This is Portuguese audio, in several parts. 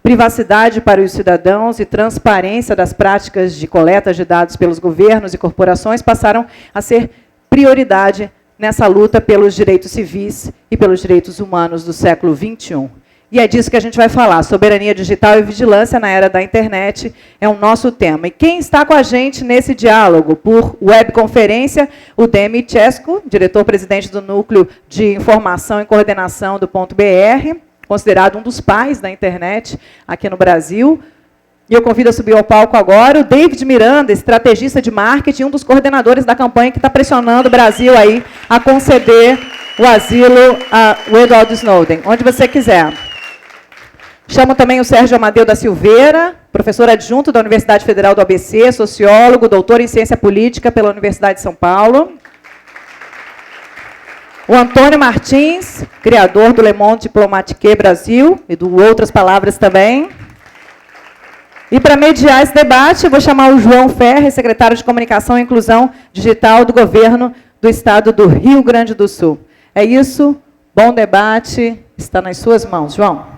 privacidade para os cidadãos e transparência das práticas de coleta de dados pelos governos e corporações passaram a ser prioridade nessa luta pelos direitos civis e pelos direitos humanos do século XXI. E é disso que a gente vai falar. Soberania digital e vigilância na era da internet é o nosso tema. E quem está com a gente nesse diálogo, por webconferência, o Demi Chesco, diretor-presidente do Núcleo de Informação e Coordenação do .br, considerado um dos pais da internet aqui no Brasil. E eu convido a subir ao palco agora o David Miranda, estrategista de marketing, um dos coordenadores da campanha que está pressionando o Brasil aí a conceder o asilo ao Edward Snowden, onde você quiser. Chamo também o Sérgio Amadeu da Silveira, professor adjunto da Universidade Federal do ABC, sociólogo, doutor em ciência política pela Universidade de São Paulo. O Antônio Martins, criador do Le Monde Diplomatique Brasil, e do Outras Palavras também. E para mediar esse debate, eu vou chamar o João Ferres, secretário de Comunicação e Inclusão Digital do Governo do Estado do Rio Grande do Sul. É isso, bom debate, está nas suas mãos. João.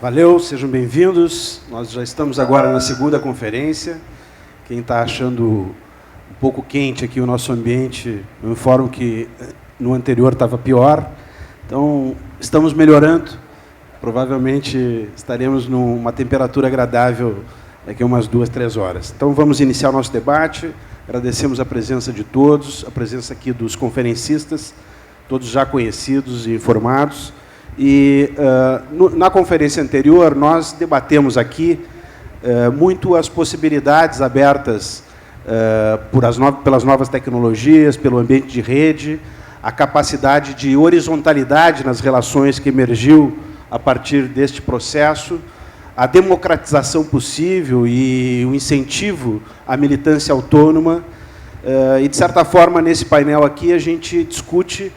Valeu, sejam bem-vindos. Nós já estamos agora na segunda conferência. Quem está achando um pouco quente aqui o nosso ambiente, eu informo que no anterior estava pior. Então, estamos melhorando. Provavelmente estaremos numa temperatura agradável daqui a umas 2, 3 horas. Então, vamos iniciar o nosso debate. Agradecemos a presença de todos, a presença aqui dos conferencistas, todos já conhecidos e informados. E, na conferência anterior, nós debatemos aqui muito as possibilidades abertas pelas novas tecnologias, pelo ambiente de rede, a capacidade de horizontalidade nas relações que emergiu a partir deste processo, a democratização possível e o incentivo à militância autônoma. E, de certa forma, nesse painel aqui, a gente discute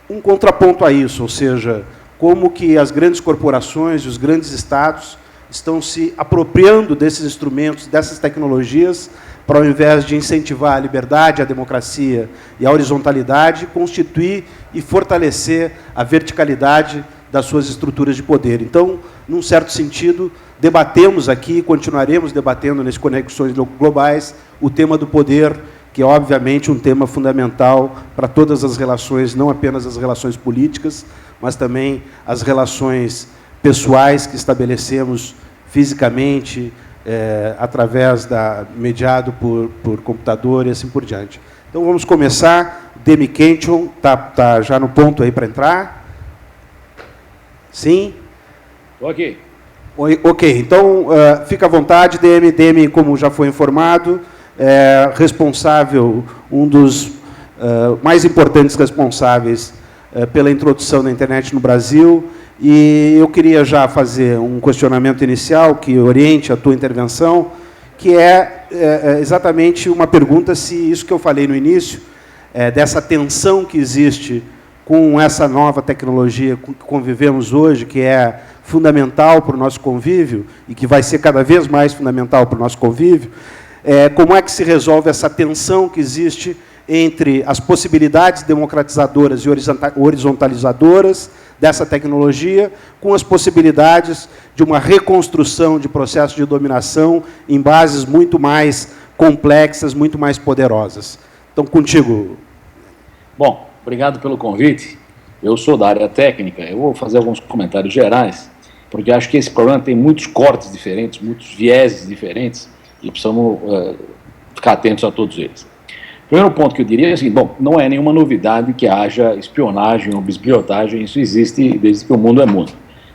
um contraponto a isso, ou seja, como que as grandes corporações e os grandes estados estão se apropriando desses instrumentos, dessas tecnologias, para, ao invés de incentivar a liberdade, a democracia e a horizontalidade, constituir e fortalecer a verticalidade das suas estruturas de poder. Então, num certo sentido, debatemos aqui, e continuaremos debatendo nas Conexões Globais, o tema do poder, que é, obviamente, um tema fundamental para todas as relações, não apenas as relações políticas, mas também as relações pessoais que estabelecemos fisicamente, através mediado por computador e assim por diante. Então, vamos começar. Demi Kenton está já no ponto aí para entrar? Sim? Ok. Ok, então, fica à vontade, Demi. Demi, como já foi informado, é responsável, um dos mais importantes responsáveis pela introdução da internet no Brasil, e eu queria já fazer um questionamento inicial que oriente a tua intervenção, que é exatamente uma pergunta se isso que eu falei no início, dessa tensão que existe com essa nova tecnologia que convivemos hoje, que é fundamental para o nosso convívio e que vai ser cada vez mais fundamental para o nosso convívio, como é que se resolve essa tensão que existe entre as possibilidades democratizadoras e horizontalizadoras dessa tecnologia com as possibilidades de uma reconstrução de processos de dominação em bases muito mais complexas, muito mais poderosas. Então, contigo. Bom, obrigado pelo convite. Eu sou da área técnica, eu vou fazer alguns comentários gerais, porque acho que esse problema tem muitos cortes diferentes, muitos vieses diferentes, e precisamos ficar atentos a todos eles. O primeiro ponto que eu diria é assim, bom, não é nenhuma novidade que haja espionagem ou bisbilhotagem, isso existe desde que o mundo é mundo.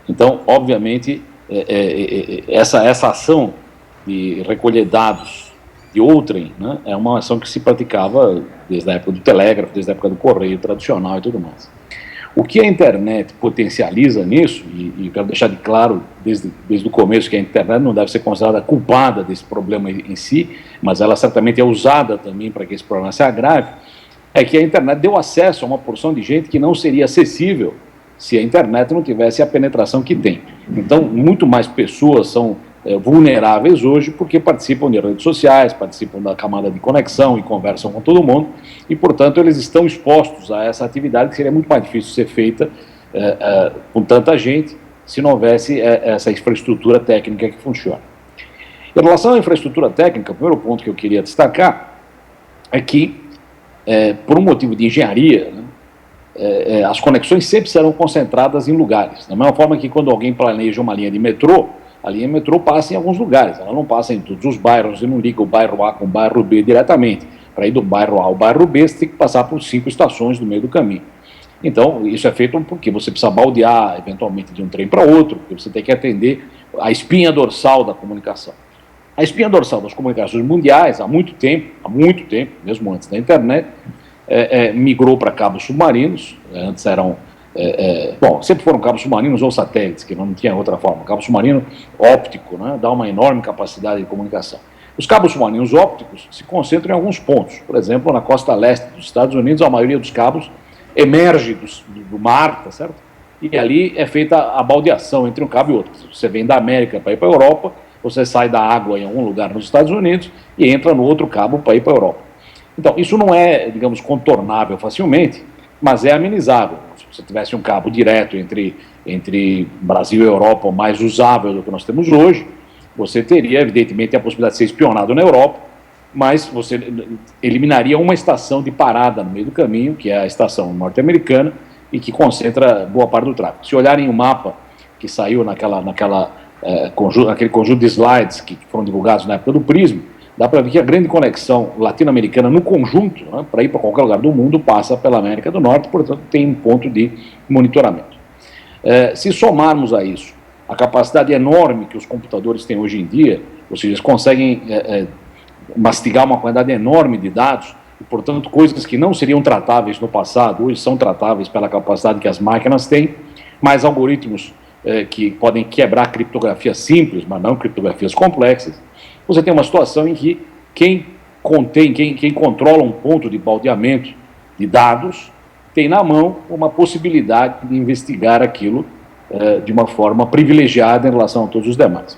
Então, obviamente, essa ação de recolher dados de outrem, né, é uma ação que se praticava desde a época do telégrafo, desde a época do correio tradicional e tudo mais. O que a internet potencializa nisso, e quero deixar de claro desde o começo que a internet não deve ser considerada culpada desse problema em si, mas ela certamente é usada também para que esse problema se agrave, é que a internet deu acesso a uma porção de gente que não seria acessível se a internet não tivesse a penetração que tem. Então, muito mais pessoas são vulneráveis hoje porque participam de redes sociais, participam da camada de conexão e conversam com todo mundo e, portanto, eles estão expostos a essa atividade que seria muito mais difícil ser feita com tanta gente se não houvesse essa infraestrutura técnica que funciona. Em relação à infraestrutura técnica, o primeiro ponto que eu queria destacar é que, por um motivo de engenharia, né, as conexões sempre serão concentradas em lugares. Da mesma forma que quando alguém planeja uma linha de metrô, a linha de metrô passa em alguns lugares, ela não passa em todos os bairros e não liga o bairro A com o bairro B diretamente. Para ir do bairro A ao bairro B, você tem que passar por 5 estações no meio do caminho. Então, isso é feito porque você precisa baldear, eventualmente, de um trem para outro, porque você tem que atender a espinha dorsal da comunicação. A espinha dorsal das comunicações mundiais, há muito tempo, mesmo antes da internet, migrou para cabos submarinos. Antes eram, sempre foram cabos submarinos ou satélites, que não tinha outra forma. Cabo submarino óptico, né, dá uma enorme capacidade de comunicação. Os cabos submarinos ópticos se concentram em alguns pontos. Por exemplo, na costa leste dos Estados Unidos, a maioria dos cabos emerge do mar, tá certo? E ali é feita a baldeação entre um cabo e outro. Você vem da América para ir para a Europa, você sai da água em algum lugar nos Estados Unidos e entra no outro cabo para ir para a Europa. Então, isso não é, digamos, contornável facilmente, mas é amenizável. Se você tivesse um cabo direto entre Brasil e Europa, mais usável do que nós temos hoje, você teria, evidentemente, a possibilidade de ser espionado na Europa, mas você eliminaria uma estação de parada no meio do caminho, que é a estação norte-americana, e que concentra boa parte do tráfego. Se olharem o mapa que saiu naquele conjunto de slides que foram divulgados na época do Prisma, dá para ver que a grande conexão latino-americana no conjunto, né, para ir para qualquer lugar do mundo, passa pela América do Norte, portanto tem um ponto de monitoramento. Se somarmos a isso a capacidade enorme que os computadores têm hoje em dia, ou seja, eles conseguem mastigar uma quantidade enorme de dados, e, portanto, coisas que não seriam tratáveis no passado, hoje são tratáveis pela capacidade que as máquinas têm, mais algoritmos que podem quebrar criptografias simples, mas não criptografias complexas. Você tem uma situação em que quem controla um ponto de baldeamento de dados tem na mão uma possibilidade de investigar aquilo de uma forma privilegiada em relação a todos os demais.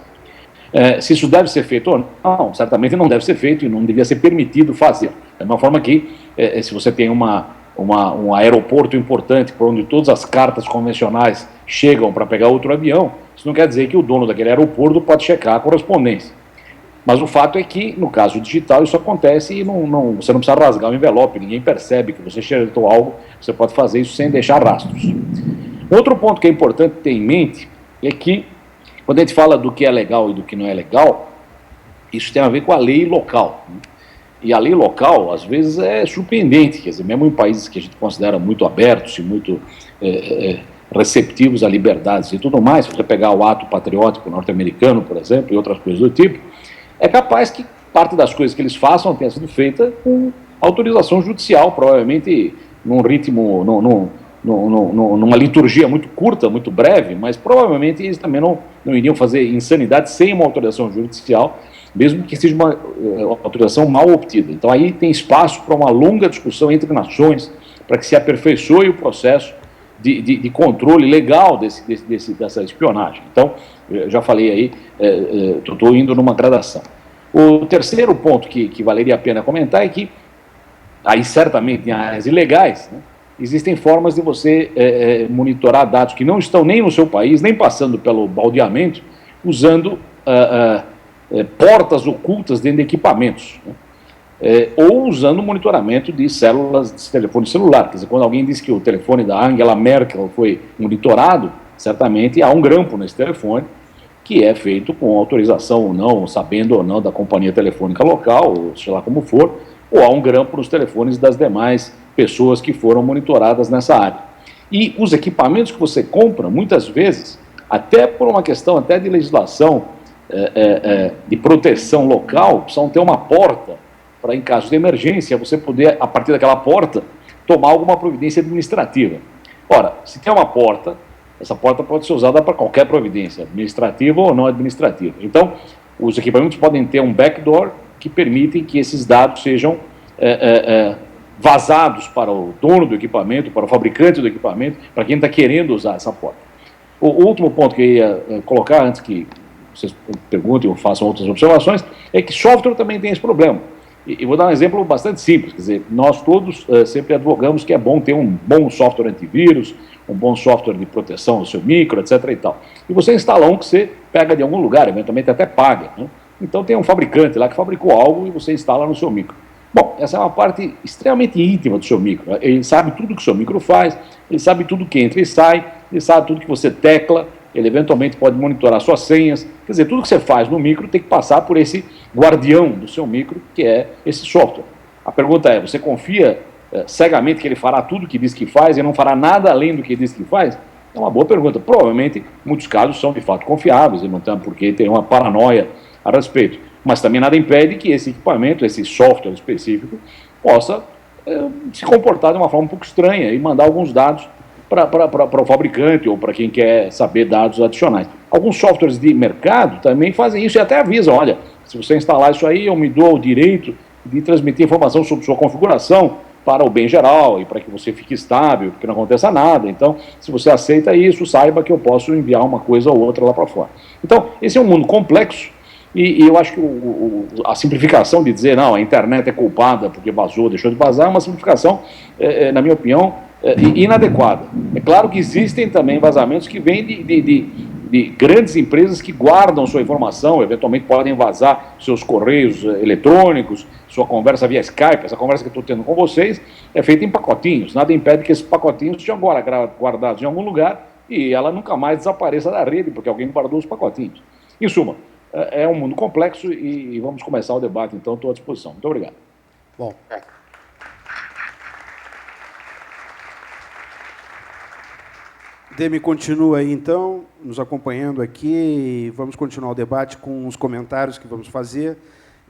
Se isso deve ser feito ou não, certamente não deve ser feito e não devia ser permitido fazer. Da mesma forma que, se você tem um aeroporto importante por onde todas as cartas convencionais chegam para pegar outro avião, isso não quer dizer que o dono daquele aeroporto pode checar a correspondência. Mas o fato é que, no caso digital, isso acontece e você não precisa rasgar o envelope, ninguém percebe que você xeretou algo, você pode fazer isso sem deixar rastros. Outro ponto que é importante ter em mente é que, quando a gente fala do que é legal e do que não é legal, isso tem a ver com a lei local. E a lei local, às vezes, é surpreendente, quer dizer, mesmo em países que a gente considera muito abertos e muito receptivos a liberdades e tudo mais, se você pegar o ato patriótico norte-americano, por exemplo, e outras coisas do tipo, é capaz que parte das coisas que eles façam tenha sido feita com autorização judicial, provavelmente num ritmo, numa liturgia muito curta, muito breve, mas provavelmente eles também não iriam fazer insanidade sem uma autorização judicial, mesmo que seja uma autorização mal obtida. Então aí tem espaço para uma longa discussão entre nações, para que se aperfeiçoe o processo de controle legal dessa espionagem. Então, eu já falei aí, estou indo numa gradação. O terceiro ponto que valeria a pena comentar é que, aí certamente em áreas ilegais, né, existem formas de você monitorar dados que não estão nem no seu país, nem passando pelo baldeamento, usando portas ocultas dentro de equipamentos, né? Ou usando monitoramento de células de telefone celular. Quer dizer, quando alguém diz que o telefone da Angela Merkel foi monitorado, certamente há um grampo nesse telefone que é feito com autorização ou não, sabendo ou não da companhia telefônica local, ou sei lá como for, ou há um grampo nos telefones das demais pessoas que foram monitoradas nessa área. E os equipamentos que você compra, muitas vezes, até por uma questão até de legislação de proteção local, precisam ter uma porta para, em caso de emergência, você poder, a partir daquela porta, tomar alguma providência administrativa. Ora, se tem uma porta, essa porta pode ser usada para qualquer providência, administrativa ou não administrativa. Então, os equipamentos podem ter um backdoor que permitem que esses dados sejam vazados para o dono do equipamento, para o fabricante do equipamento, para quem está querendo usar essa porta. O último ponto que eu ia colocar, antes que vocês perguntem ou façam outras observações, é que software também tem esse problema. E vou dar um exemplo bastante simples, quer dizer, nós todos sempre advogamos que é bom ter um bom software antivírus, um bom software de proteção do seu micro, etc. e tal. E você instala um que você pega de algum lugar, eventualmente até paga, né? Então tem um fabricante lá que fabricou algo e você instala no seu micro. Bom, essa é uma parte extremamente íntima do seu micro. Ele sabe tudo que o seu micro faz, ele sabe tudo que entra e sai, ele sabe tudo que você tecla, ele eventualmente pode monitorar suas senhas. Quer dizer, tudo que você faz no micro tem que passar por esse guardião do seu micro, que é esse software. A pergunta é, você confia cegamente que ele fará tudo o que diz que faz e não fará nada além do que diz que faz? É uma boa pergunta. Provavelmente, muitos casos são de fato confiáveis e não tem por que ter uma paranoia a respeito. Mas também nada impede que esse equipamento, esse software específico, possa se comportar de uma forma um pouco estranha e mandar alguns dados para o fabricante ou para quem quer saber dados adicionais. Alguns softwares de mercado também fazem isso e até avisam, olha, se você instalar isso aí, eu me dou o direito de transmitir informação sobre sua configuração para o bem geral e para que você fique estável, que não aconteça nada. Então, se você aceita isso, saiba que eu posso enviar uma coisa ou outra lá para fora. Então, esse é um mundo complexo e eu acho que a simplificação de dizer, não, a internet é culpada porque vazou, deixou de vazar, é uma simplificação, na minha opinião, inadequada. É claro que existem também vazamentos que vêm de grandes empresas que guardam sua informação, eventualmente podem vazar seus correios eletrônicos, sua conversa via Skype. Essa conversa que eu estou tendo com vocês é feita em pacotinhos, nada impede que esses pacotinhos sejam guardados em algum lugar e ela nunca mais desapareça da rede, porque alguém guardou os pacotinhos. Em suma, é um mundo complexo e vamos começar o debate, então estou à disposição. Muito obrigado. Bom. Demi continua aí, então, nos acompanhando aqui e vamos continuar o debate com os comentários que vamos fazer.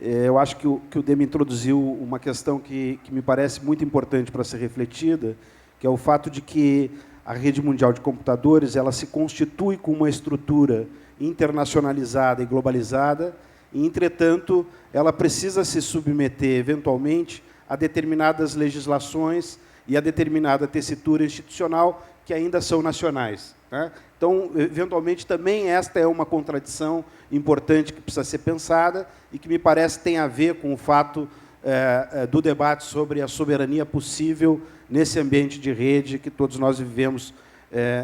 Eu acho que o Demi introduziu uma questão que me parece muito importante para ser refletida, que é o fato de que a rede mundial de computadores ela se constitui com uma estrutura internacionalizada e globalizada, e, entretanto, ela precisa se submeter, eventualmente, a determinadas legislações e a determinada tessitura institucional que ainda são nacionais, né? Então, eventualmente, também esta é uma contradição importante que precisa ser pensada e que me parece tem a ver com o fato do debate sobre a soberania possível nesse ambiente de rede que todos nós vivemos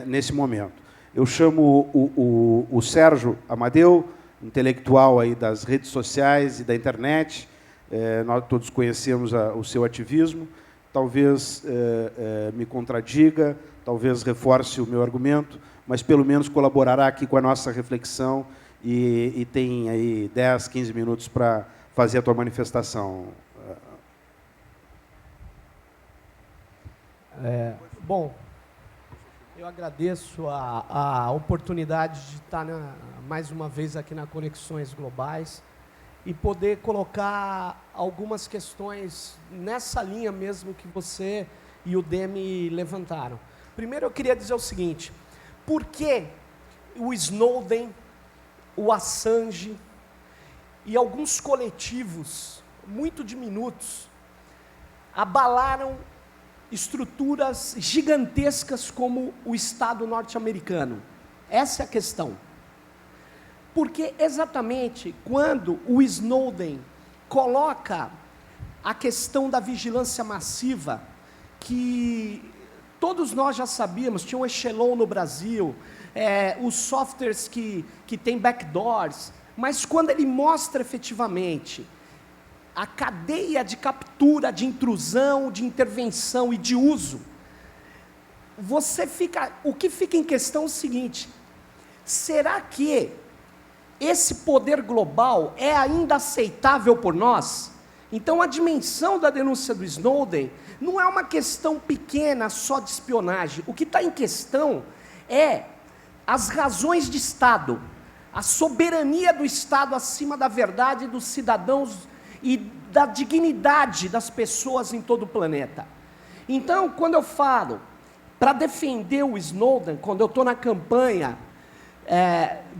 nesse momento. Eu chamo o Sérgio Amadeu, intelectual aí das redes sociais e da internet. Nós todos conhecemos o seu ativismo. Talvez me contradiga, talvez reforce o meu argumento, mas pelo menos colaborará aqui com a nossa reflexão e tem aí 10, 15 minutos para fazer a tua manifestação. Bom, eu agradeço a oportunidade de estar mais uma vez aqui na Conexões Globais e poder colocar algumas questões nessa linha mesmo que você e o Demi levantaram. Primeiro, eu queria dizer o seguinte: por que o Snowden, o Assange e alguns coletivos muito diminutos abalaram estruturas gigantescas como o Estado norte-americano? Essa é a questão. Porque exatamente quando o Snowden coloca a questão da vigilância massiva, que todos nós já sabíamos, tinha um Echelon no Brasil, os softwares que têm backdoors, mas quando ele mostra efetivamente a cadeia de captura, de intrusão, de intervenção e de uso, o que fica em questão é o seguinte: será que esse poder global é ainda aceitável por nós? Então, a dimensão da denúncia do Snowden não é uma questão pequena só de espionagem. O que está em questão é as razões de Estado, a soberania do Estado acima da verdade dos cidadãos e da dignidade das pessoas em todo o planeta. Então, quando eu falo para defender o Snowden, quando eu estou na campanha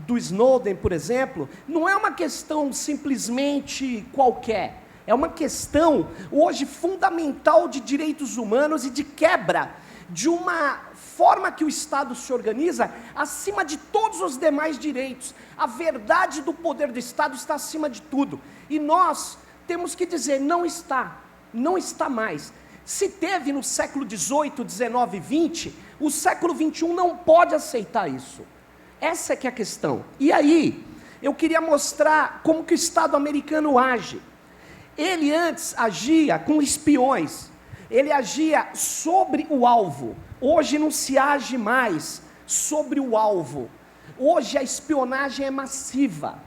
do Snowden, por exemplo, não é uma questão simplesmente qualquer, é uma questão hoje fundamental de direitos humanos e de quebra de uma forma que o Estado se organiza acima de todos os demais direitos. A verdade do poder do Estado está acima de tudo, e nós temos que dizer, não está mais. Se teve no século XVIII, XIX e XX, o século XXI não pode aceitar isso. Essa é que é a questão. E aí, eu queria mostrar como que o Estado americano age. Ele antes agia com espiões, ele agia sobre o alvo. Hoje não se age mais sobre o alvo. Hoje a espionagem é massiva.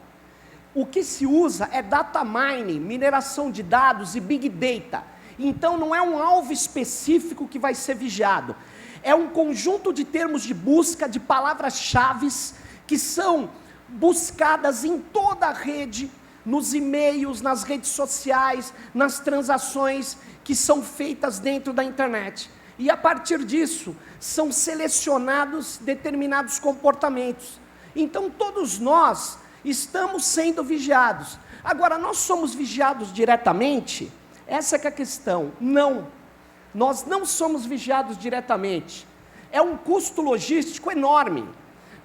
O que se usa é data mining, mineração de dados e big data. Então não é um alvo específico que vai ser vigiado. É um conjunto de termos de busca, de palavras-chave, que são buscadas em toda a rede, nos e-mails, nas redes sociais, nas transações que são feitas dentro da internet. E a partir disso, são selecionados determinados comportamentos. Então todos nós estamos sendo vigiados. Agora, nós somos vigiados diretamente? Essa é que é a questão. Não. Nós não somos vigiados diretamente. É um custo logístico enorme.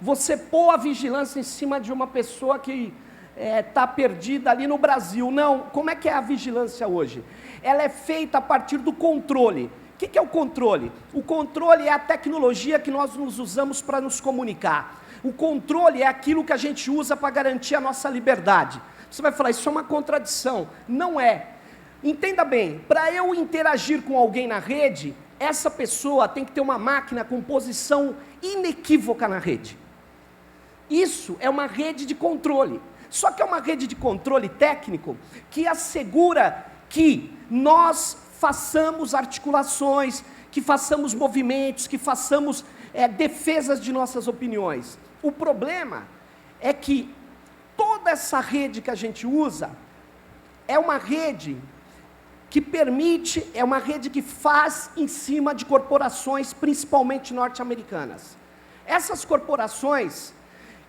Você pôr a vigilância em cima de uma pessoa que está perdida ali no Brasil. Não. Como é que é a vigilância hoje? Ela é feita a partir do controle. O que é o controle? O controle é a tecnologia que nós usamos para nos comunicar. O controle é aquilo que a gente usa para garantir a nossa liberdade. Você vai falar, isso é uma contradição. Não é. Entenda bem, para eu interagir com alguém na rede, essa pessoa tem que ter uma máquina com posição inequívoca na rede. Isso é uma rede de controle. Só que é uma rede de controle técnico que assegura que nós façamos articulações, que façamos movimentos, que façamos defesas de nossas opiniões. O problema é que toda essa rede que a gente usa é uma rede que permite, é uma rede que faz em cima de corporações, principalmente norte-americanas. Essas corporações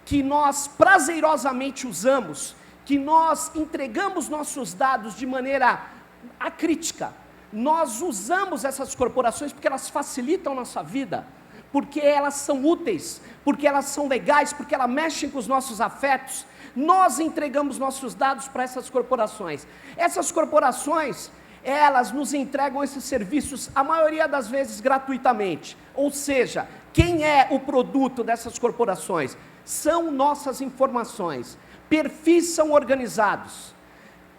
que nós prazerosamente usamos, que nós entregamos nossos dados de maneira acrítica, nós usamos essas corporações porque elas facilitam a nossa vida, porque elas são úteis, porque elas são legais, porque elas mexem com os nossos afetos. Nós entregamos nossos dados para essas corporações. Essas corporações, elas nos entregam esses serviços, a maioria das vezes gratuitamente. Ou seja, quem é o produto dessas corporações? São nossas informações. Perfis são organizados.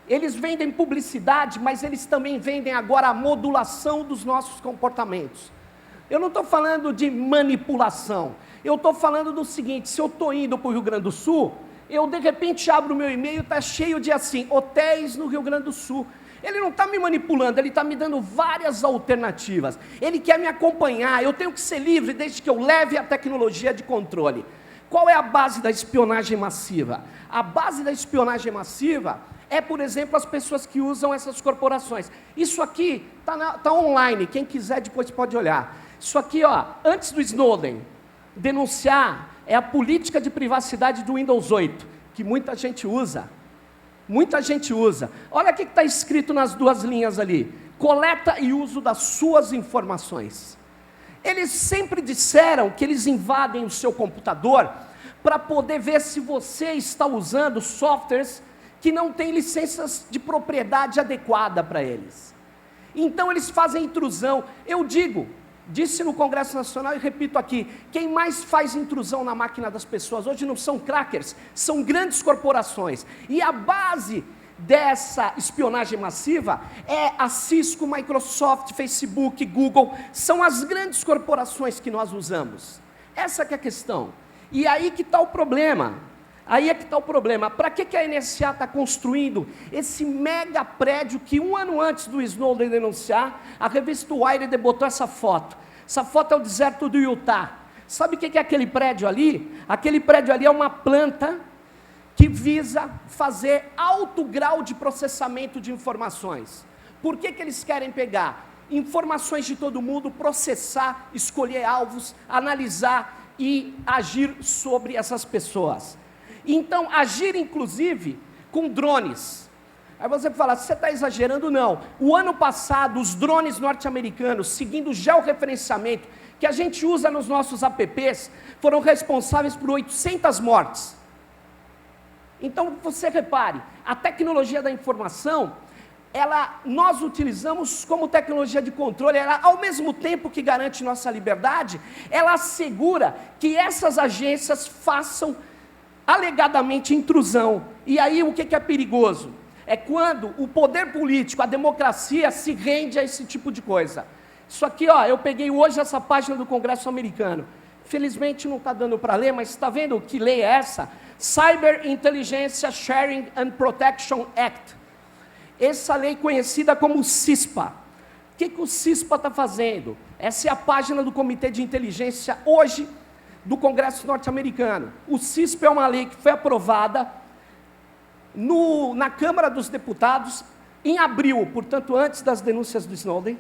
Eles vendem publicidade, mas eles também vendem agora a modulação dos nossos comportamentos. Eu não estou falando de manipulação, eu estou falando do seguinte, se eu estou indo para o Rio Grande do Sul, eu de repente abro o meu e-mail, está cheio de assim, hotéis no Rio Grande do Sul. Ele não está me manipulando, ele está me dando várias alternativas. Ele quer me acompanhar, eu tenho que ser livre desde que eu leve a tecnologia de controle. Qual é a base da espionagem massiva? A base da espionagem massiva é, por exemplo, as pessoas que usam essas corporações. Isso aqui está online, quem quiser depois pode olhar. Isso aqui, ó, antes do Snowden denunciar, é a política de privacidade do Windows 8, que muita gente usa. Muita gente usa. Olha o que está escrito nas duas linhas ali. Coleta e uso das suas informações. Eles sempre disseram que eles invadem o seu computador para poder ver se você está usando softwares que não têm licenças de propriedade adequada para eles. Então eles fazem intrusão. Eu disse no Congresso Nacional e repito aqui, quem mais faz intrusão na máquina das pessoas hoje não são crackers, são grandes corporações. E a base dessa espionagem massiva é a Cisco, Microsoft, Facebook, Google, são as grandes corporações que nós usamos. Essa que é a questão. E aí que está o problema. Aí é que está o problema. Para que a NSA está construindo esse mega prédio que um ano antes do Snowden denunciar, a revista Wired botou essa foto. Essa foto é o deserto do Utah. Sabe o que é aquele prédio ali? Aquele prédio ali é uma planta que visa fazer alto grau de processamento de informações. Por que eles querem pegar informações de todo mundo, processar, escolher alvos, analisar e agir sobre essas pessoas? Então, agir inclusive com drones. Aí você fala, você está exagerando? Não. O ano passado, os drones norte-americanos, seguindo o georreferenciamento, que a gente usa nos nossos apps, foram responsáveis por 800 mortes. Então, você repare, a tecnologia da informação, nós utilizamos como tecnologia de controle, ela, ao mesmo tempo que garante nossa liberdade, ela assegura que essas agências façam alegadamente intrusão. E aí o que é perigoso? É quando o poder político, a democracia, se rende a esse tipo de coisa. Isso aqui, ó, eu peguei hoje essa página do Congresso americano. Felizmente não está dando para ler, mas está vendo que lei é essa? Cyber Intelligence Sharing and Protection Act. Essa lei conhecida como CISPA. O que o CISPA está fazendo? Essa é a página do Comitê de Inteligência hoje do Congresso norte-americano. O CISPA é uma lei que foi aprovada na Câmara dos Deputados em abril, portanto antes das denúncias do Snowden,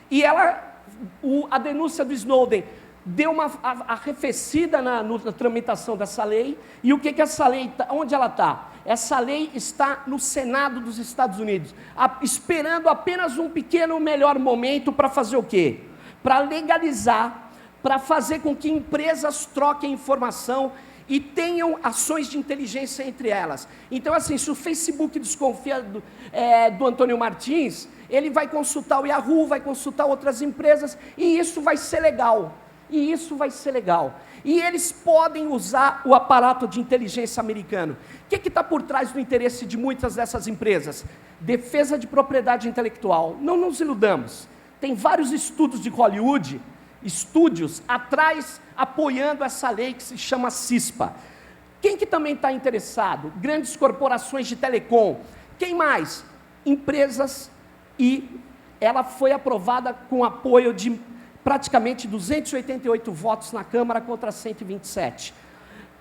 e a denúncia do Snowden deu uma arrefecida na tramitação dessa lei. E o que essa lei, onde ela está? Essa lei está no Senado dos Estados Unidos, esperando apenas um pequeno melhor momento para fazer o quê? Para legalizar, para fazer com que empresas troquem informação e tenham ações de inteligência entre elas. Então, assim, se o Facebook desconfia do Antônio Martins, ele vai consultar o Yahoo, vai consultar outras empresas, e isso vai ser legal. E eles podem usar o aparato de inteligência americano. O que está por trás do interesse de muitas dessas empresas? Defesa de propriedade intelectual. Não nos iludamos. Tem vários estudos de Hollywood, estúdios atrás, apoiando essa lei que se chama CISPA. Quem que também está interessado? Grandes corporações de telecom. Quem mais? Empresas, e ela foi aprovada com apoio de praticamente 288 votos na Câmara contra 127.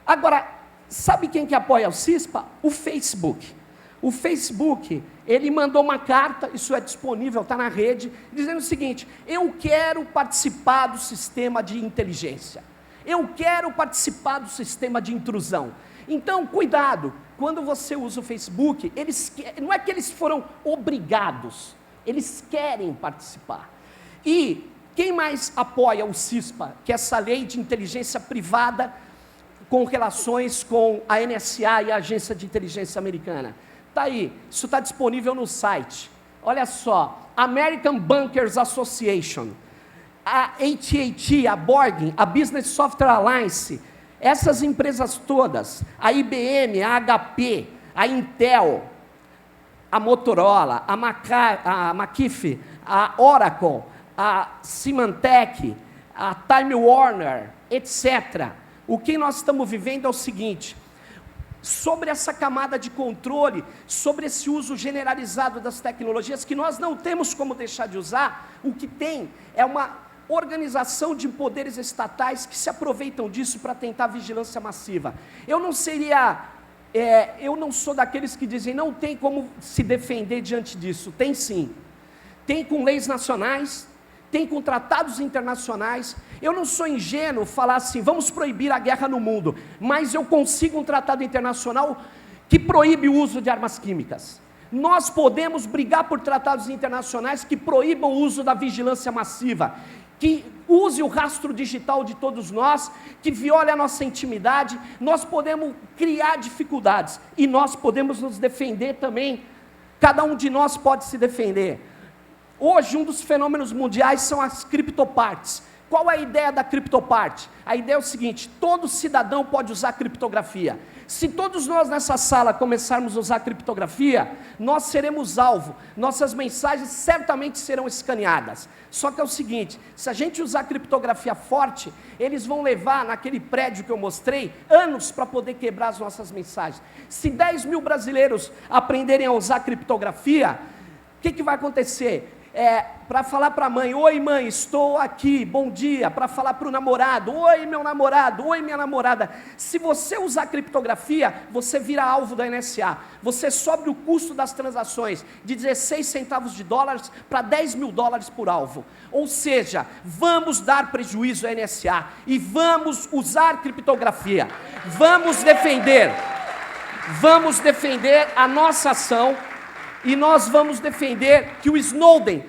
Agora, sabe quem que apoia o CISPA? O Facebook. O Facebook, ele mandou uma carta, isso é disponível, está na rede, dizendo o seguinte: eu quero participar do sistema de inteligência. Eu quero participar do sistema de intrusão. Então, cuidado, quando você usa o Facebook, não é que eles foram obrigados, eles querem participar. E quem mais apoia o CISPA, que é essa lei de inteligência privada com relações com a NSA e a Agência de Inteligência Americana? Está aí, isso está disponível no site. Olha só, American Bankers Association, a AT&T, a Borg, a Business Software Alliance, essas empresas todas, a IBM, a HP, a Intel, a Motorola, a McAfee, a Oracle, a Symantec, a Time Warner, etc. O que nós estamos vivendo é o seguinte: sobre essa camada de controle, sobre esse uso generalizado das tecnologias, que nós não temos como deixar de usar, o que tem é uma organização de poderes estatais que se aproveitam disso para tentar vigilância massiva. Eu não sou daqueles que dizem não tem como se defender diante disso. Tem sim. Tem com leis nacionais, tem com tratados internacionais. Eu não sou ingênuo falar assim, vamos proibir a guerra no mundo, mas eu consigo um tratado internacional que proíbe o uso de armas químicas. Nós podemos brigar por tratados internacionais que proíbam o uso da vigilância massiva, que use o rastro digital de todos nós, que viole a nossa intimidade. Nós podemos criar dificuldades e nós podemos nos defender também. Cada um de nós pode se defender. Hoje, um dos fenômenos mundiais são as criptopartes. Qual é a ideia da criptoparte? A ideia é o seguinte: todo cidadão pode usar criptografia. Se todos nós nessa sala começarmos a usar criptografia, nós seremos alvo, nossas mensagens certamente serão escaneadas. Só que é o seguinte: se a gente usar criptografia forte, eles vão levar, naquele prédio que eu mostrei, anos para poder quebrar as nossas mensagens. Se 10 mil brasileiros aprenderem a usar criptografia, o que vai acontecer? Para falar para a mãe, oi mãe, estou aqui, bom dia, para falar para o namorado, oi meu namorado, oi minha namorada. Se você usar criptografia, você vira alvo da NSA, você sobe o custo das transações de 16 centavos de dólares para 10 mil dólares por alvo. Ou seja, vamos dar prejuízo à NSA e vamos usar criptografia, vamos defender a nossa ação. E nós vamos defender que o Snowden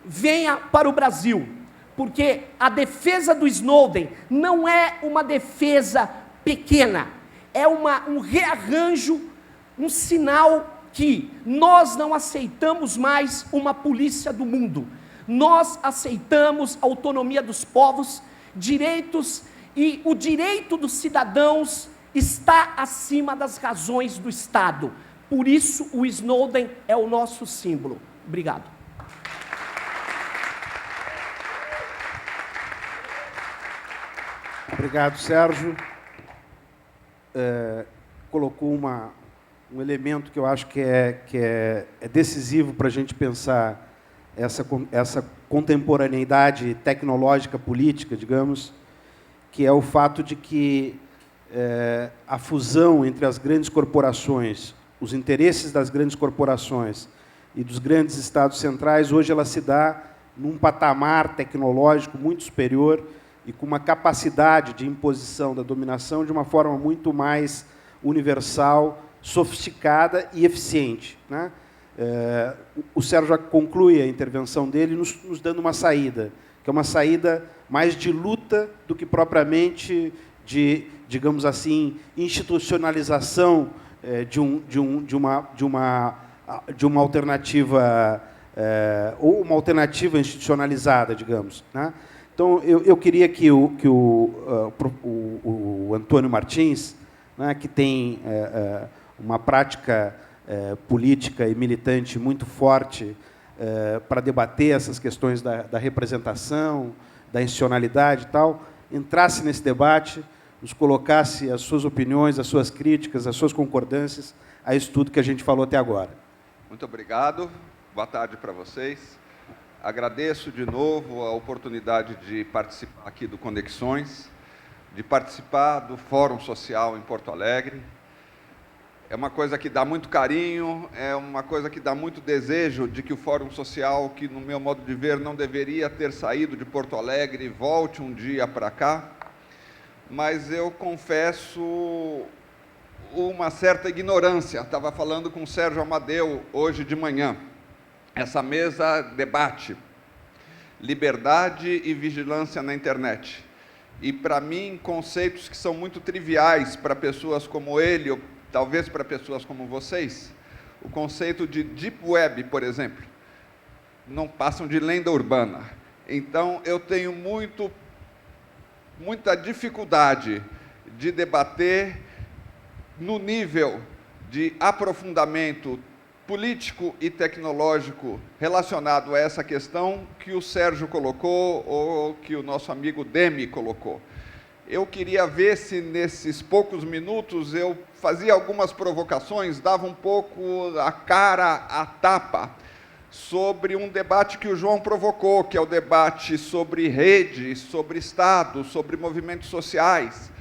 venha para o Brasil, porque a defesa do Snowden não é uma defesa pequena, é um rearranjo, um sinal que nós não aceitamos mais uma polícia do mundo. Nós aceitamos a autonomia dos povos, direitos, e o direito dos cidadãos está acima das razões do Estado. Por isso, o Snowden é o nosso símbolo. Obrigado. Obrigado, Sérgio. Colocou um elemento que eu acho que é decisivo para a gente pensar essa contemporaneidade tecnológica política, digamos, que é o fato de que a fusão entre as grandes corporações, os interesses das grandes corporações e dos grandes estados centrais, hoje ela se dá num patamar tecnológico muito superior e com uma capacidade de imposição da dominação de uma forma muito mais universal, sofisticada e eficiente, né? O Sérgio já conclui a intervenção dele nos dando uma saída, que é uma saída mais de luta do que propriamente de, digamos assim, institucionalização de uma alternativa, ou uma alternativa institucionalizada, digamos, né? Então, eu queria que o Antônio Martins, né, que tem uma prática política e militante muito forte para debater essas questões da representação, da institucionalidade e tal, entrasse nesse debate, nos colocasse as suas opiniões, as suas críticas, as suas concordâncias a isso tudo que a gente falou até agora. Muito obrigado. Boa tarde para vocês. Agradeço de novo a oportunidade de participar aqui do Conexões, de participar do Fórum Social em Porto Alegre. É uma coisa que dá muito carinho, é uma coisa que dá muito desejo de que o Fórum Social, que no meu modo de ver não deveria ter saído de Porto Alegre, volte um dia para cá, mas eu confesso uma certa ignorância. Estava falando com o Sérgio Amadeu hoje de manhã. Essa mesa debate liberdade e vigilância na internet. E, para mim, conceitos que são muito triviais para pessoas como ele, ou talvez para pessoas como vocês. O conceito de Deep Web, por exemplo, não passam de lenda urbana. Então, eu tenho muita dificuldade de debater no nível de aprofundamento político e tecnológico relacionado a essa questão que o Sérgio colocou ou que o nosso amigo Demi colocou. Eu queria ver se, nesses poucos minutos, eu fazia algumas provocações, dava um pouco a cara à tapa sobre um debate que o João provocou, que é o debate sobre rede, sobre Estado, sobre movimentos sociais,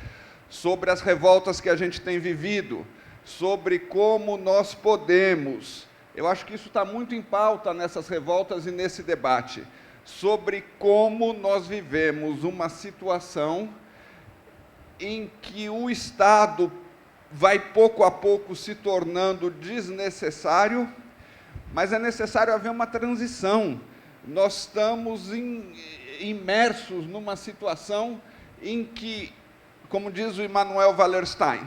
sobre as revoltas que a gente tem vivido, sobre como nós podemos, eu acho que isso está muito em pauta nessas revoltas e nesse debate, sobre como nós vivemos uma situação em que o Estado vai pouco a pouco se tornando desnecessário, mas é necessário haver uma transição. Nós estamos imersos numa situação em que, como diz o Immanuel Wallerstein,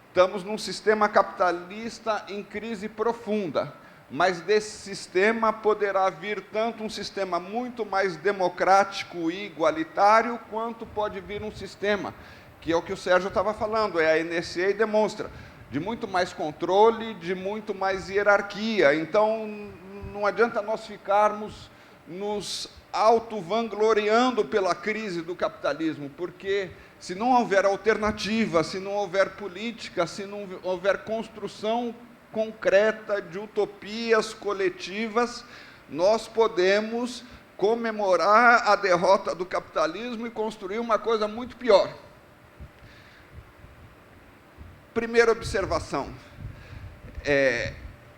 estamos num sistema capitalista em crise profunda, mas desse sistema poderá vir tanto um sistema muito mais democrático e igualitário, quanto pode vir um sistema, que é o que o Sérgio estava falando, a NSA demonstra, de muito mais controle, de muito mais hierarquia. Então, não adianta nós ficarmos nos auto-vangloriando pela crise do capitalismo, porque se não houver alternativa, se não houver política, se não houver construção concreta de utopias coletivas, nós podemos comemorar a derrota do capitalismo e construir uma coisa muito pior. Primeira observação.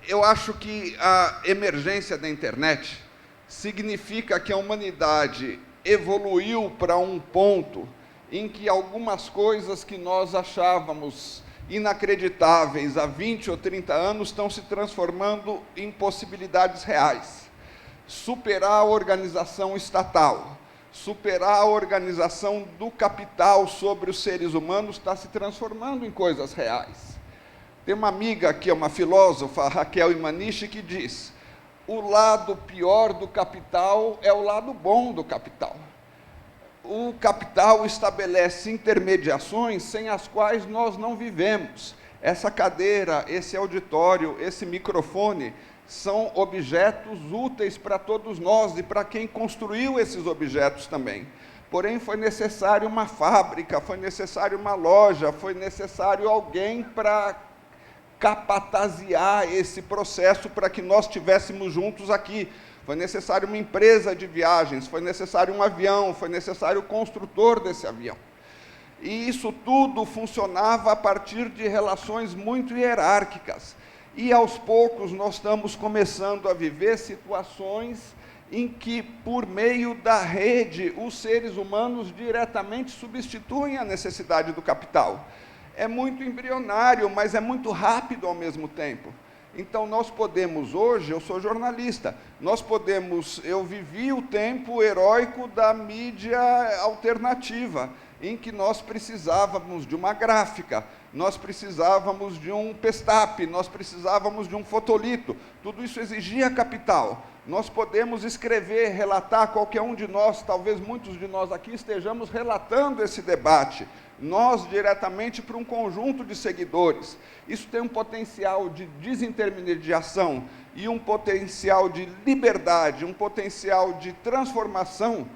Eu acho que a emergência da internet significa que a humanidade evoluiu para um ponto em que algumas coisas que nós achávamos inacreditáveis há 20 ou 30 anos estão se transformando em possibilidades reais. Superar a organização estatal, superar a organização do capital sobre os seres humanos está se transformando em coisas reais. Tem uma amiga aqui, uma filósofa, Raquel Imanishi, que diz: o lado pior do capital é o lado bom do capital. O capital estabelece intermediações sem as quais nós não vivemos. Essa cadeira, esse auditório, esse microfone são objetos úteis para todos nós e para quem construiu esses objetos também. Porém, foi necessário uma fábrica, foi necessário uma loja, foi necessário alguém para capatazear esse processo para que nós estivéssemos juntos aqui. Foi necessário uma empresa de viagens, foi necessário um avião, foi necessário o construtor desse avião. E isso tudo funcionava a partir de relações muito hierárquicas. E, aos poucos, nós estamos começando a viver situações em que, por meio da rede, os seres humanos diretamente substituem a necessidade do capital. É muito embrionário, mas é muito rápido ao mesmo tempo. Então, nós podemos hoje, eu sou jornalista, eu vivi o tempo heróico da mídia alternativa, em que nós precisávamos de uma gráfica, nós precisávamos de um pestap, nós precisávamos de um fotolito, tudo isso exigia capital. Nós podemos escrever, relatar, qualquer um de nós, talvez muitos de nós aqui estejamos relatando esse debate, nós diretamente para um conjunto de seguidores. Isso tem um potencial de desintermediação e um potencial de liberdade, um potencial de transformação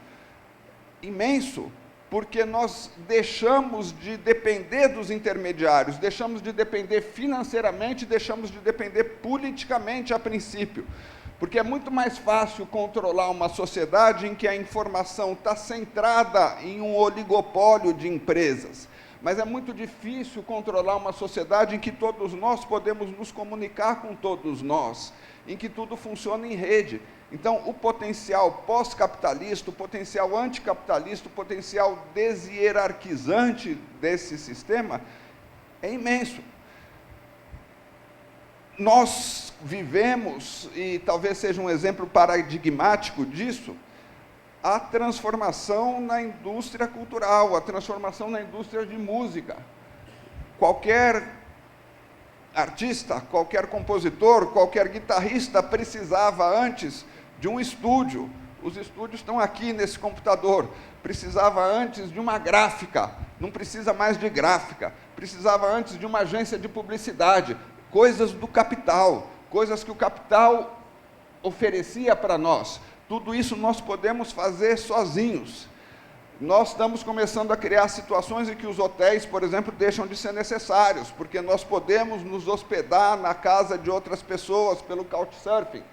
imenso, porque nós deixamos de depender dos intermediários, deixamos de depender financeiramente, deixamos de depender politicamente a princípio. Porque é muito mais fácil controlar uma sociedade em que a informação está centrada em um oligopólio de empresas. Mas é muito difícil controlar uma sociedade em que todos nós podemos nos comunicar com todos nós, em que tudo funciona em rede. Então, o potencial pós-capitalista, o potencial anticapitalista, o potencial deshierarquizante desse sistema é imenso. Nós vivemos, e talvez seja um exemplo paradigmático disso, a transformação na indústria cultural, a transformação na indústria de música. Qualquer artista, qualquer compositor, qualquer guitarrista precisava antes de um estúdio. Os estúdios estão aqui nesse computador. Precisava antes de uma gráfica, não precisa mais de gráfica. Precisava antes de uma agência de publicidade. Coisas do capital, coisas que o capital oferecia para nós. Tudo isso nós podemos fazer sozinhos. Nós estamos começando a criar situações em que os hotéis, por exemplo, deixam de ser necessários, porque nós podemos nos hospedar na casa de outras pessoas pelo couchsurfing.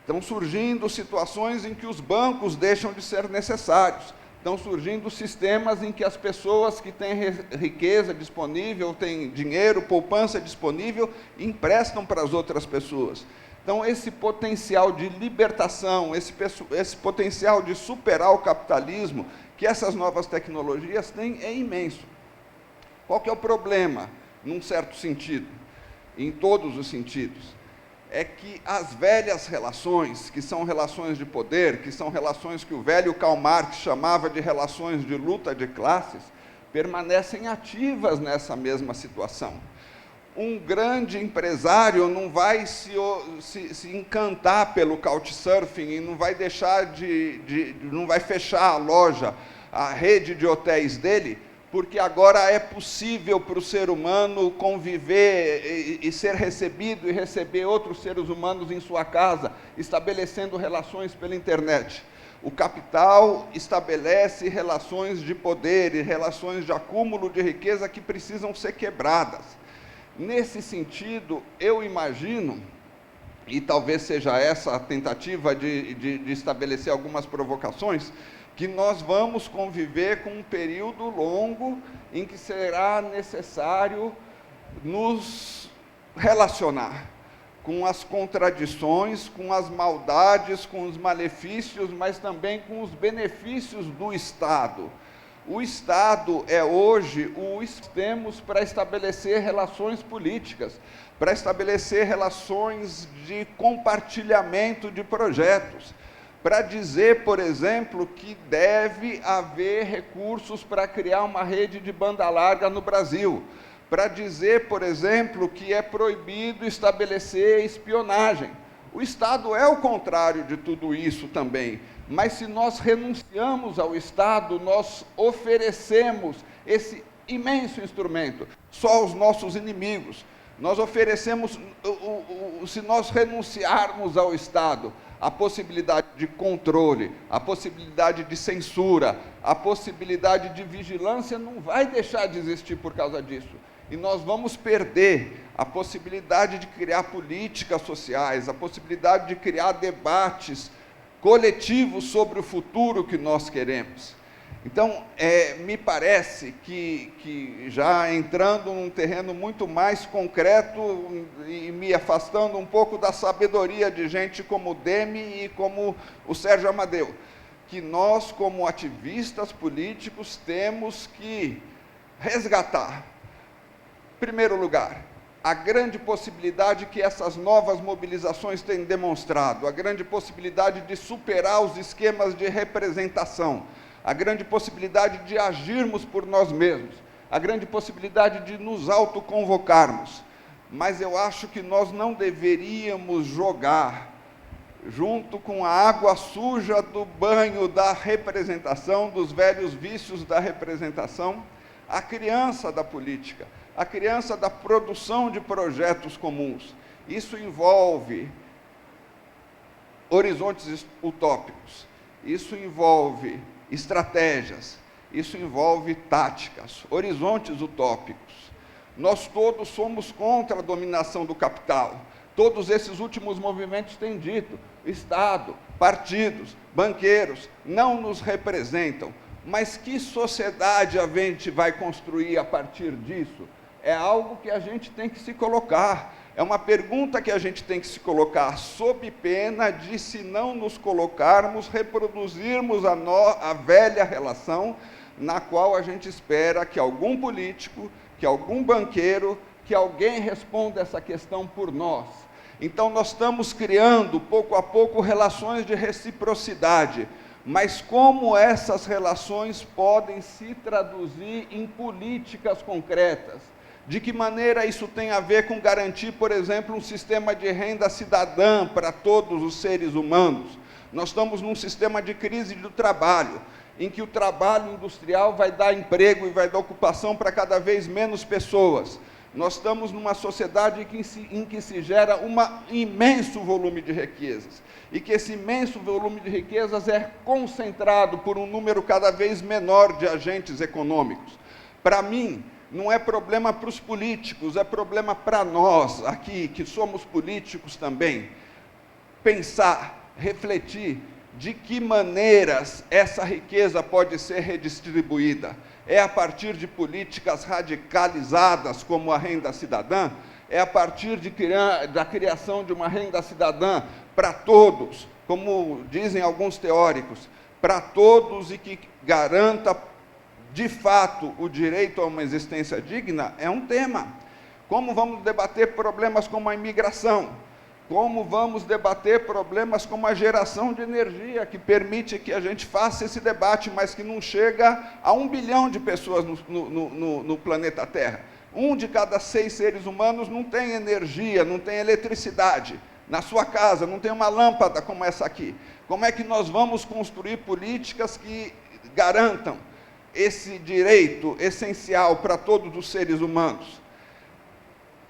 Estão surgindo situações em que os bancos deixam de ser necessários. Estão surgindo sistemas em que as pessoas que têm riqueza disponível, têm dinheiro, poupança disponível, emprestam para as outras pessoas. Então, esse potencial de libertação, esse potencial de superar o capitalismo que essas novas tecnologias têm é imenso. Qual que é o problema, num certo sentido, em todos os sentidos? É que as velhas relações, que são relações de poder, que são relações que o velho Karl Marx chamava de relações de luta de classes, permanecem ativas nessa mesma situação. Um grande empresário não vai se encantar pelo couchsurfing e não vai não vai fechar a loja, a rede de hotéis dele, porque agora é possível para o ser humano conviver e ser recebido e receber outros seres humanos em sua casa, estabelecendo relações pela internet. O capital estabelece relações de poder e relações de acúmulo de riqueza que precisam ser quebradas. Nesse sentido, eu imagino, e talvez seja essa a tentativa de estabelecer algumas provocações, que nós vamos conviver com um período longo em que será necessário nos relacionar com as contradições, com as maldades, com os malefícios, mas também com os benefícios do Estado. O Estado é hoje o temos para estabelecer relações políticas, para estabelecer relações de compartilhamento de projetos, para dizer, por exemplo, que deve haver recursos para criar uma rede de banda larga no Brasil, para dizer, por exemplo, que é proibido estabelecer espionagem. O Estado é o contrário de tudo isso também, mas se nós renunciamos ao Estado, nós oferecemos esse imenso instrumento só aos nossos inimigos. Nós oferecemos, se nós renunciarmos ao Estado, a possibilidade de controle, a possibilidade de censura, a possibilidade de vigilância não vai deixar de existir por causa disso. E nós vamos perder a possibilidade de criar políticas sociais, a possibilidade de criar debates coletivos sobre o futuro que nós queremos. Então, me parece que já entrando num terreno muito mais concreto e me afastando um pouco da sabedoria de gente como o Demi e como o Sérgio Amadeu, que nós, como ativistas políticos, temos que resgatar, em primeiro lugar, a grande possibilidade que essas novas mobilizações têm demonstrado, a grande possibilidade de superar os esquemas de representação, a grande possibilidade de agirmos por nós mesmos, a grande possibilidade de nos autoconvocarmos. Mas eu acho que nós não deveríamos jogar, junto com a água suja do banho da representação, dos velhos vícios da representação, a criança da política, a criança da produção de projetos comuns. Isso envolve horizontes utópicos, isso envolve estratégias, isso envolve táticas, horizontes utópicos. Nós todos somos contra a dominação do capital. Todos esses últimos movimentos têm dito, Estado, partidos, banqueiros, não nos representam. Mas que sociedade a gente vai construir a partir disso? É algo que a gente tem que se colocar. É uma pergunta que a gente tem que se colocar, sob pena de, se não nos colocarmos, reproduzirmos a velha relação na qual a gente espera que algum político, que algum banqueiro, que alguém responda essa questão por nós. Então, nós estamos criando, pouco a pouco, relações de reciprocidade, mas como essas relações podem se traduzir em políticas concretas? De que maneira isso tem a ver com garantir, por exemplo, um sistema de renda cidadã para todos os seres humanos? Nós estamos num sistema de crise do trabalho, em que o trabalho industrial vai dar emprego e vai dar ocupação para cada vez menos pessoas. Nós estamos numa sociedade em que se gera um imenso volume de riquezas, e que esse imenso volume de riquezas é concentrado por um número cada vez menor de agentes econômicos. Para mim, não é problema para os políticos, é problema para nós aqui, que somos políticos também, pensar, refletir de que maneiras essa riqueza pode ser redistribuída. É a partir de políticas radicalizadas, como a renda cidadã? É a partir da criação de uma renda cidadã para todos, como dizem alguns teóricos, para todos e que garanta de fato o direito a uma existência digna? É um tema. Como vamos debater problemas como a imigração? Como vamos debater problemas como a geração de energia, que permite que a gente faça esse debate, mas que não chega a 1 bilhão de pessoas no planeta Terra. 1 de cada 6 seres humanos não tem energia, não tem eletricidade. Na sua casa não tem uma lâmpada como essa aqui. Como é que nós vamos construir políticas que garantam esse direito essencial para todos os seres humanos?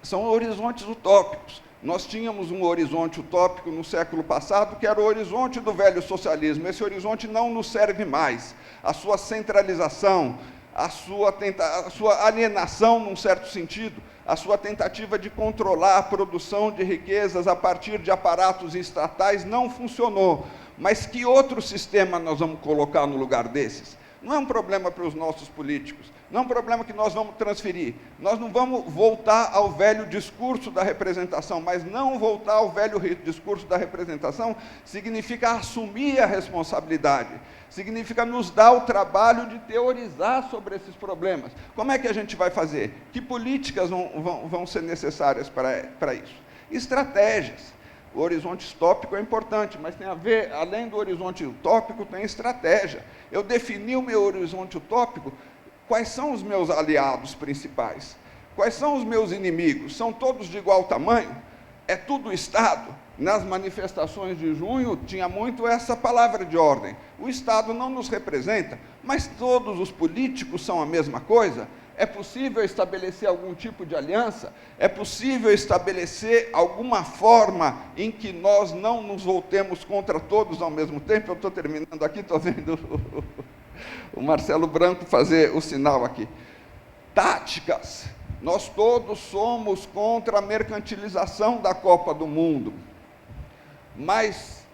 São horizontes utópicos. Nós tínhamos um horizonte utópico no século passado, que era o horizonte do velho socialismo. Esse horizonte não nos serve mais. A sua centralização, a sua alienação, num certo sentido, a sua tentativa de controlar a produção de riquezas a partir de aparatos estatais não funcionou. Mas que outro sistema nós vamos colocar no lugar desses? Não é um problema para os nossos políticos, não é um problema que nós vamos transferir. Nós não vamos voltar ao velho discurso da representação, mas não voltar ao velho discurso da representação significa assumir a responsabilidade, significa nos dar o trabalho de teorizar sobre esses problemas. Como é que a gente vai fazer? Que políticas vão ser necessárias para isso? Estratégias. O horizonte utópico é importante, mas tem a ver, além do horizonte utópico, tem estratégia. Eu defini o meu horizonte utópico, quais são os meus aliados principais? Quais são os meus inimigos? São todos de igual tamanho? É tudo o Estado? Nas manifestações de junho, tinha muito essa palavra de ordem. O Estado não nos representa, mas todos os políticos são a mesma coisa? É possível estabelecer algum tipo de aliança? É possível estabelecer alguma forma em que nós não nos voltemos contra todos ao mesmo tempo? Eu estou terminando aqui, estou vendo o Marcelo Branco fazer o sinal aqui. Táticas. Nós todos somos contra a mercantilização da Copa do Mundo. Mas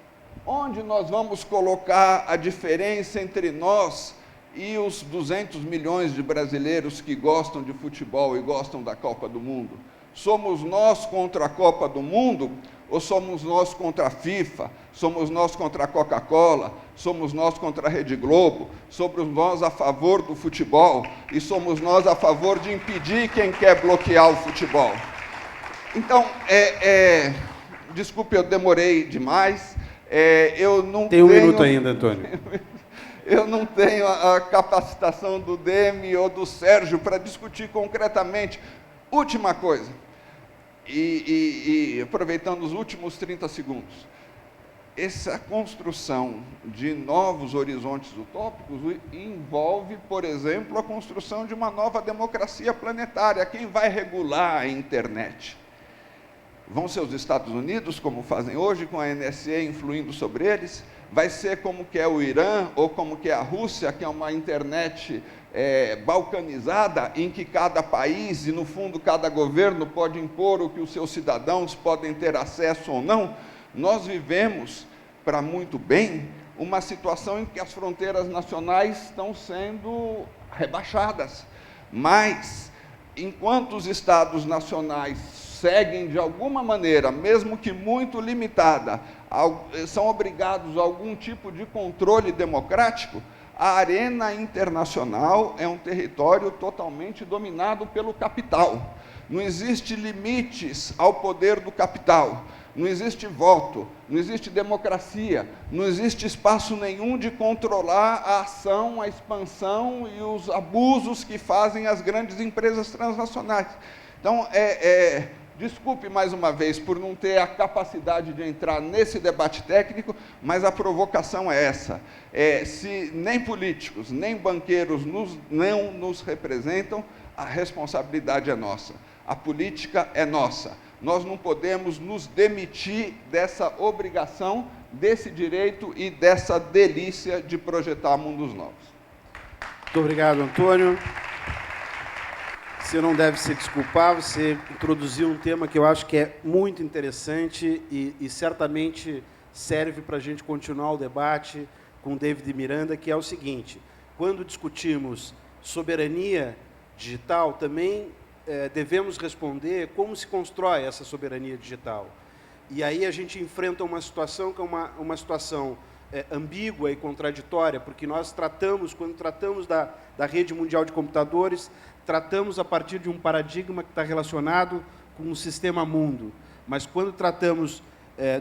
onde nós vamos colocar a diferença entre nós e os 200 milhões de brasileiros que gostam de futebol e gostam da Copa do Mundo? Somos nós contra a Copa do Mundo ou somos nós contra a FIFA? Somos nós contra a Coca-Cola? Somos nós contra a Rede Globo? Somos nós a favor do futebol? E somos nós a favor de impedir quem quer bloquear o futebol? Então, desculpe, eu demorei demais. Eu não Tem um minuto ainda, Antônio. Eu não tenho a capacitação do Demi ou do Sérgio para discutir concretamente. Última coisa, e aproveitando os últimos 30 segundos, essa construção de novos horizontes utópicos envolve, por exemplo, a construção de uma nova democracia planetária. Quem vai regular a internet? Vão ser os Estados Unidos, como fazem hoje, com a NSA influindo sobre eles? Vai ser como que é o Irã, ou como que é a Rússia, que é uma internet balcanizada, em que cada país, e no fundo cada governo, pode impor o que os seus cidadãos podem ter acesso ou não? Nós vivemos, para muito bem, uma situação em que as fronteiras nacionais estão sendo rebaixadas. Mas, enquanto os Estados nacionais seguem, de alguma maneira, mesmo que muito limitada, são obrigados a algum tipo de controle democrático, a arena internacional é um território totalmente dominado pelo capital. Não existe limites ao poder do capital. Não existe voto, não existe democracia, não existe espaço nenhum de controlar a ação, a expansão e os abusos que fazem as grandes empresas transnacionais. Então, desculpe mais uma vez por não ter a capacidade de entrar nesse debate técnico, mas a provocação é essa. Se nem políticos, nem banqueiros não nos representam, a responsabilidade é nossa. A política é nossa. Nós não podemos nos demitir dessa obrigação, desse direito e dessa delícia de projetar mundos novos. Muito obrigado, Antônio. Você não deve se desculpar, você introduziu um tema que eu acho que é muito interessante e certamente serve para a gente continuar o debate com o David Miranda, que é o seguinte: quando discutimos soberania digital, também devemos responder como se constrói essa soberania digital. E aí a gente enfrenta uma situação que é uma situação ambígua e contraditória, porque nós tratamos, quando tratamos da rede mundial de computadores, tratamos a partir de um paradigma que está relacionado com o sistema mundo. Mas quando tratamos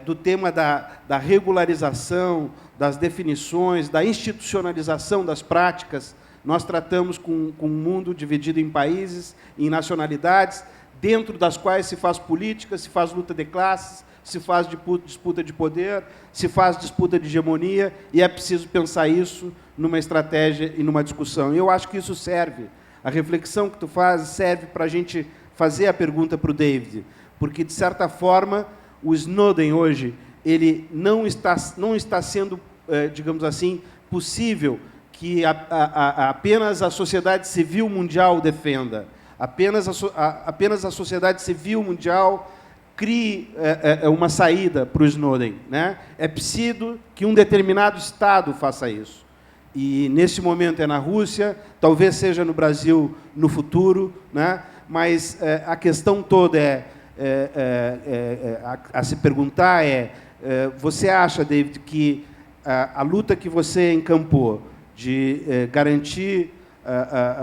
do tema da regularização, das definições, da institucionalização das práticas, nós tratamos com um mundo dividido em países, em nacionalidades, dentro das quais se faz política, se faz luta de classes, se faz disputa de poder, se faz disputa de hegemonia, e é preciso pensar isso numa estratégia e numa discussão. E eu acho que isso serve, a reflexão que tu fazes serve para a gente fazer a pergunta para o David, porque, de certa forma, o Snowden hoje, ele não está sendo, digamos assim, possível que apenas a sociedade civil mundial o defenda, apenas a sociedade civil mundial crie uma saída para o Snowden, né? É preciso que um determinado Estado faça isso. E, nesse momento, é na Rússia, talvez seja no Brasil no futuro, né? Mas a questão toda a se perguntar você acha, David, que a luta que você encampou de garantir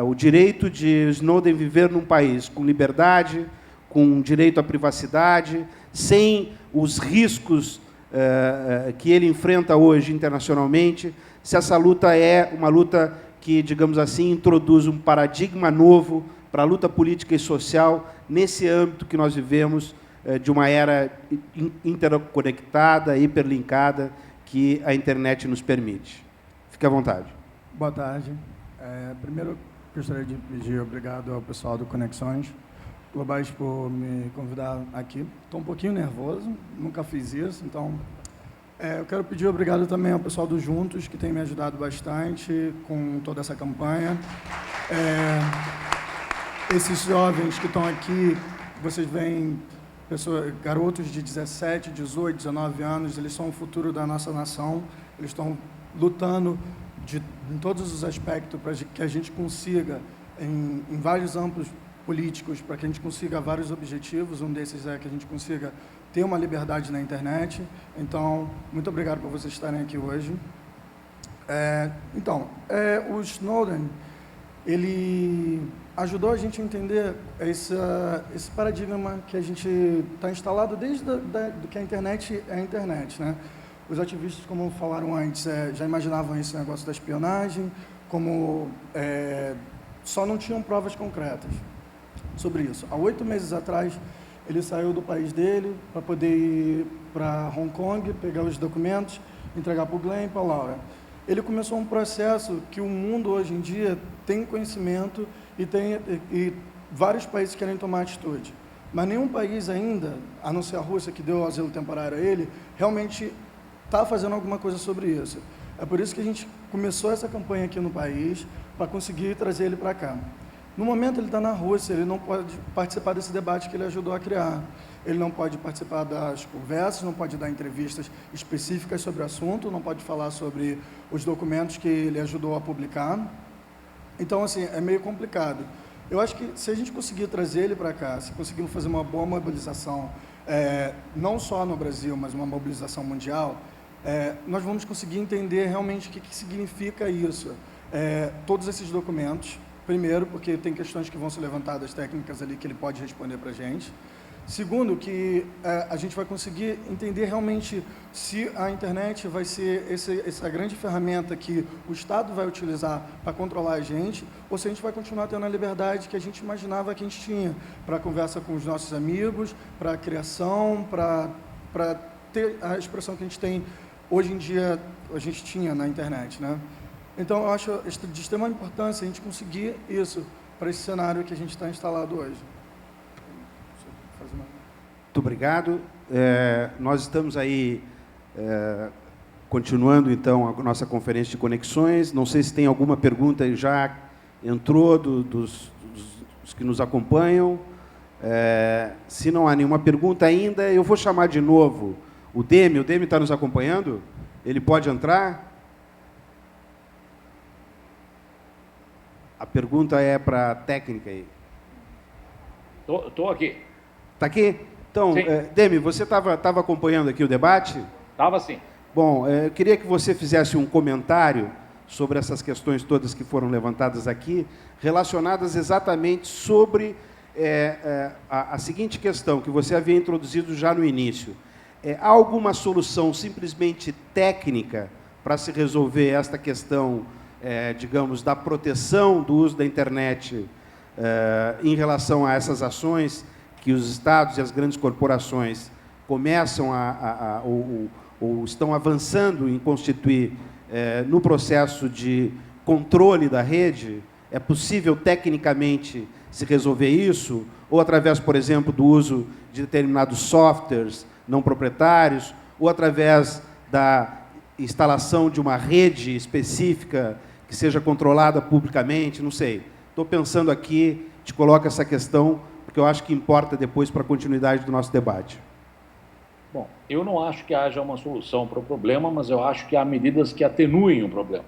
o direito de Snowden viver num país com liberdade, com direito à privacidade, sem os riscos que ele enfrenta hoje internacionalmente, se essa luta é uma luta que, digamos assim, introduz um paradigma novo para a luta política e social nesse âmbito que nós vivemos, de uma era interconectada, hiperlinkada, que a internet nos permite. Fique à vontade. Boa tarde. Primeiro, gostaria de pedir obrigado ao pessoal do Conexões Globais por me convidar aqui. Estou um pouquinho nervoso, nunca fiz isso, então eu quero pedir obrigado também ao pessoal do Juntos, que tem me ajudado bastante com toda essa campanha. Esses jovens que estão aqui, vocês veem garotos de 17, 18, 19 anos, eles são o futuro da nossa nação, eles estão lutando em todos os aspectos para que a gente consiga, em vários âmbitos políticos, para que a gente consiga vários objetivos. Um desses é que a gente consiga ter uma liberdade na internet. Então, muito obrigado por vocês estarem aqui hoje. O Snowden, ele ajudou a gente a entender esse paradigma que a gente está instalado desde que a internet é a internet, né? Os ativistas, como falaram antes, já imaginavam esse negócio da espionagem, só não tinham provas concretas sobre isso. Há 8 meses atrás, ele saiu do país dele para poder ir para Hong Kong, pegar os documentos, entregar para o Glenn e para a Laura. Ele começou um processo que o mundo hoje em dia tem conhecimento e vários países querem tomar atitude. Mas nenhum país ainda, a não ser a Rússia, que deu asilo temporário a ele, realmente está fazendo alguma coisa sobre isso. É por isso que a gente começou essa campanha aqui no país, para conseguir trazer ele para cá. No momento ele está na Rússia, ele não pode participar desse debate que ele ajudou a criar. Ele não pode participar das conversas, não pode dar entrevistas específicas sobre o assunto, não pode falar sobre os documentos que ele ajudou a publicar. Então, assim, é meio complicado. Eu acho que se a gente conseguir trazer ele para cá, se conseguirmos fazer uma boa mobilização, não só no Brasil, mas uma mobilização mundial, nós vamos conseguir entender realmente o que significa isso. Todos esses documentos, primeiro, porque tem questões que vão ser levantadas, técnicas ali, que ele pode responder para a gente. Segundo, que a gente vai conseguir entender realmente se a internet vai ser essa grande ferramenta que o Estado vai utilizar para controlar a gente, ou se a gente vai continuar tendo a liberdade que a gente imaginava que a gente tinha, para conversa com os nossos amigos, para a criação, para ter a expressão que a gente tem hoje em dia, a gente tinha na internet, né? Então, eu acho de extrema importância a gente conseguir isso para esse cenário que a gente está instalado hoje. Muito obrigado. Nós estamos aí continuando, então, a nossa conferência de conexões. Não sei se tem alguma pergunta, já entrou dos que nos acompanham. Se não há nenhuma pergunta ainda, eu vou chamar de novo o Demi. O Demi está nos acompanhando? Ele pode entrar? A pergunta é para a técnica aí. Estou aqui. Está aqui? Então, Demi, você estava acompanhando aqui o debate? Estava sim. Bom, eu queria que você fizesse um comentário sobre essas questões todas que foram levantadas aqui, relacionadas exatamente sobre a seguinte questão, que você havia introduzido já no início. Há alguma solução simplesmente técnica para se resolver esta questão, digamos, da proteção do uso da internet em relação a essas ações que os estados e as grandes corporações começam ou estão avançando em constituir no processo de controle da rede? É possível, tecnicamente, se resolver isso? Ou através, por exemplo, do uso de determinados softwares não proprietários? Ou através da instalação de uma rede específica que seja controlada publicamente? Não sei. Estou pensando aqui, te coloco essa questão, porque eu acho que importa depois para a continuidade do nosso debate. Bom, eu não acho que haja uma solução para o problema, mas eu acho que há medidas que atenuem o problema.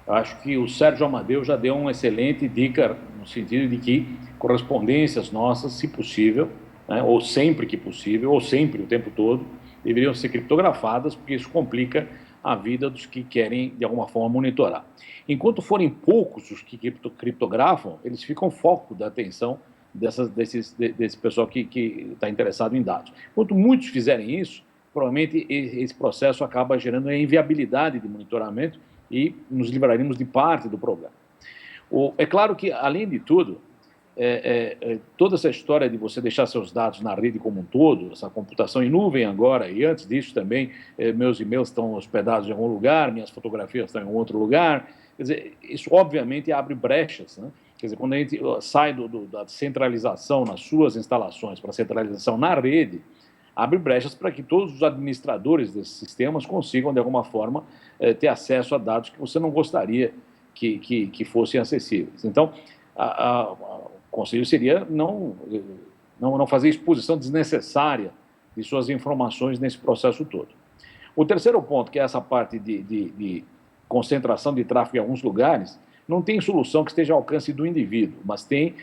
Eu acho que o Sérgio Amadeu já deu uma excelente dica no sentido de que correspondências nossas, se possível, né, ou sempre que possível, ou sempre o tempo todo, deveriam ser criptografadas, porque isso complica a vida dos que querem, de alguma forma, monitorar. Enquanto forem poucos os que criptografam, eles ficam foco da atenção desse pessoal que está interessado em dados. Quanto muitos fizerem isso, provavelmente esse processo acaba gerando a inviabilidade de monitoramento e nos livraremos de parte do problema. É claro que, além de tudo, toda essa história de você deixar seus dados na rede como um todo, essa computação em nuvem agora, e antes disso também, meus e-mails estão hospedados em algum lugar, minhas fotografias estão em outro lugar, quer dizer, isso obviamente abre brechas, né? Quer dizer, quando a gente sai da centralização nas suas instalações para a centralização na rede, abre brechas para que todos os administradores desses sistemas consigam, de alguma forma, ter acesso a dados que você não gostaria que fossem acessíveis. Então, o conselho seria não fazer exposição desnecessária de suas informações nesse processo todo. O terceiro ponto, que é essa parte de concentração de tráfego em alguns lugares, não tem solução que esteja ao alcance do indivíduo, mas tem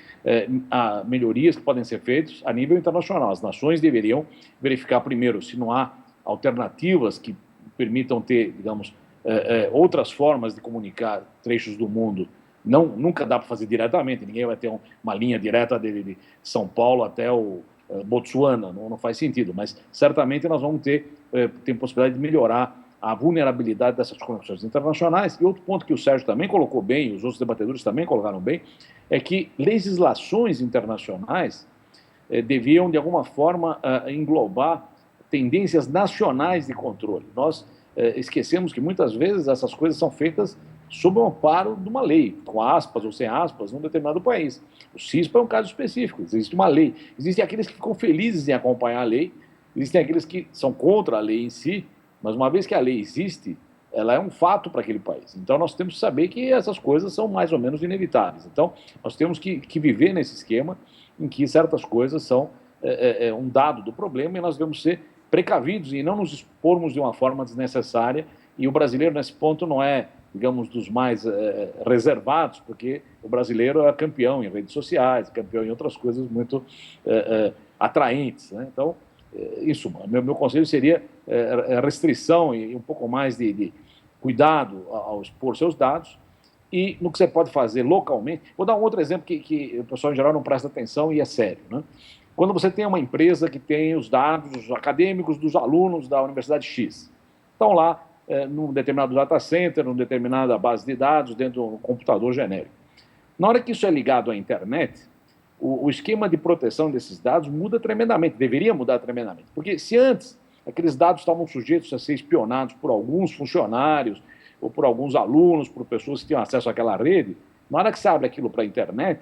melhorias que podem ser feitas a nível internacional. As nações deveriam verificar primeiro se não há alternativas que permitam ter, digamos, outras formas de comunicar trechos do mundo. Nunca dá para fazer diretamente, ninguém vai ter uma linha direta de São Paulo até o Botsuana, não faz sentido, mas certamente nós vamos ter possibilidade de melhorar a vulnerabilidade dessas conexões internacionais. E outro ponto que o Sérgio também colocou bem, e os outros debatedores também colocaram bem, é que legislações internacionais deviam, de alguma forma, englobar tendências nacionais de controle. Nós esquecemos que muitas vezes essas coisas são feitas sob o amparo de uma lei, com aspas ou sem aspas, num determinado país. O CISPA é um caso específico, existe uma lei. Existem aqueles que ficam felizes em acompanhar a lei, existem aqueles que são contra a lei em si, mas uma vez que a lei existe, ela é um fato para aquele país. Então nós temos que saber que essas coisas são mais ou menos inevitáveis. Então nós temos que viver nesse esquema em que certas coisas são um dado do problema e nós devemos ser precavidos e não nos expormos de uma forma desnecessária. E o brasileiro, nesse ponto, não é, digamos, dos mais reservados, porque o brasileiro é campeão em redes sociais, campeão em outras coisas muito atraentes, né? Então, isso, meu conselho seria restrição e um pouco mais de cuidado ao expor seus dados. E no que você pode fazer localmente, vou dar um outro exemplo que o pessoal em geral não presta atenção e é sério, né? Quando você tem uma empresa que tem os dados acadêmicos dos alunos da Universidade X, estão lá num determinado data center, numa determinada base de dados, dentro de um computador genérico. Na hora que isso é ligado à internet, o esquema de proteção desses dados muda tremendamente, deveria mudar tremendamente. Porque se antes aqueles dados estavam sujeitos a ser espionados por alguns funcionários, ou por alguns alunos, por pessoas que tinham acesso àquela rede, na hora que você abre aquilo para a internet,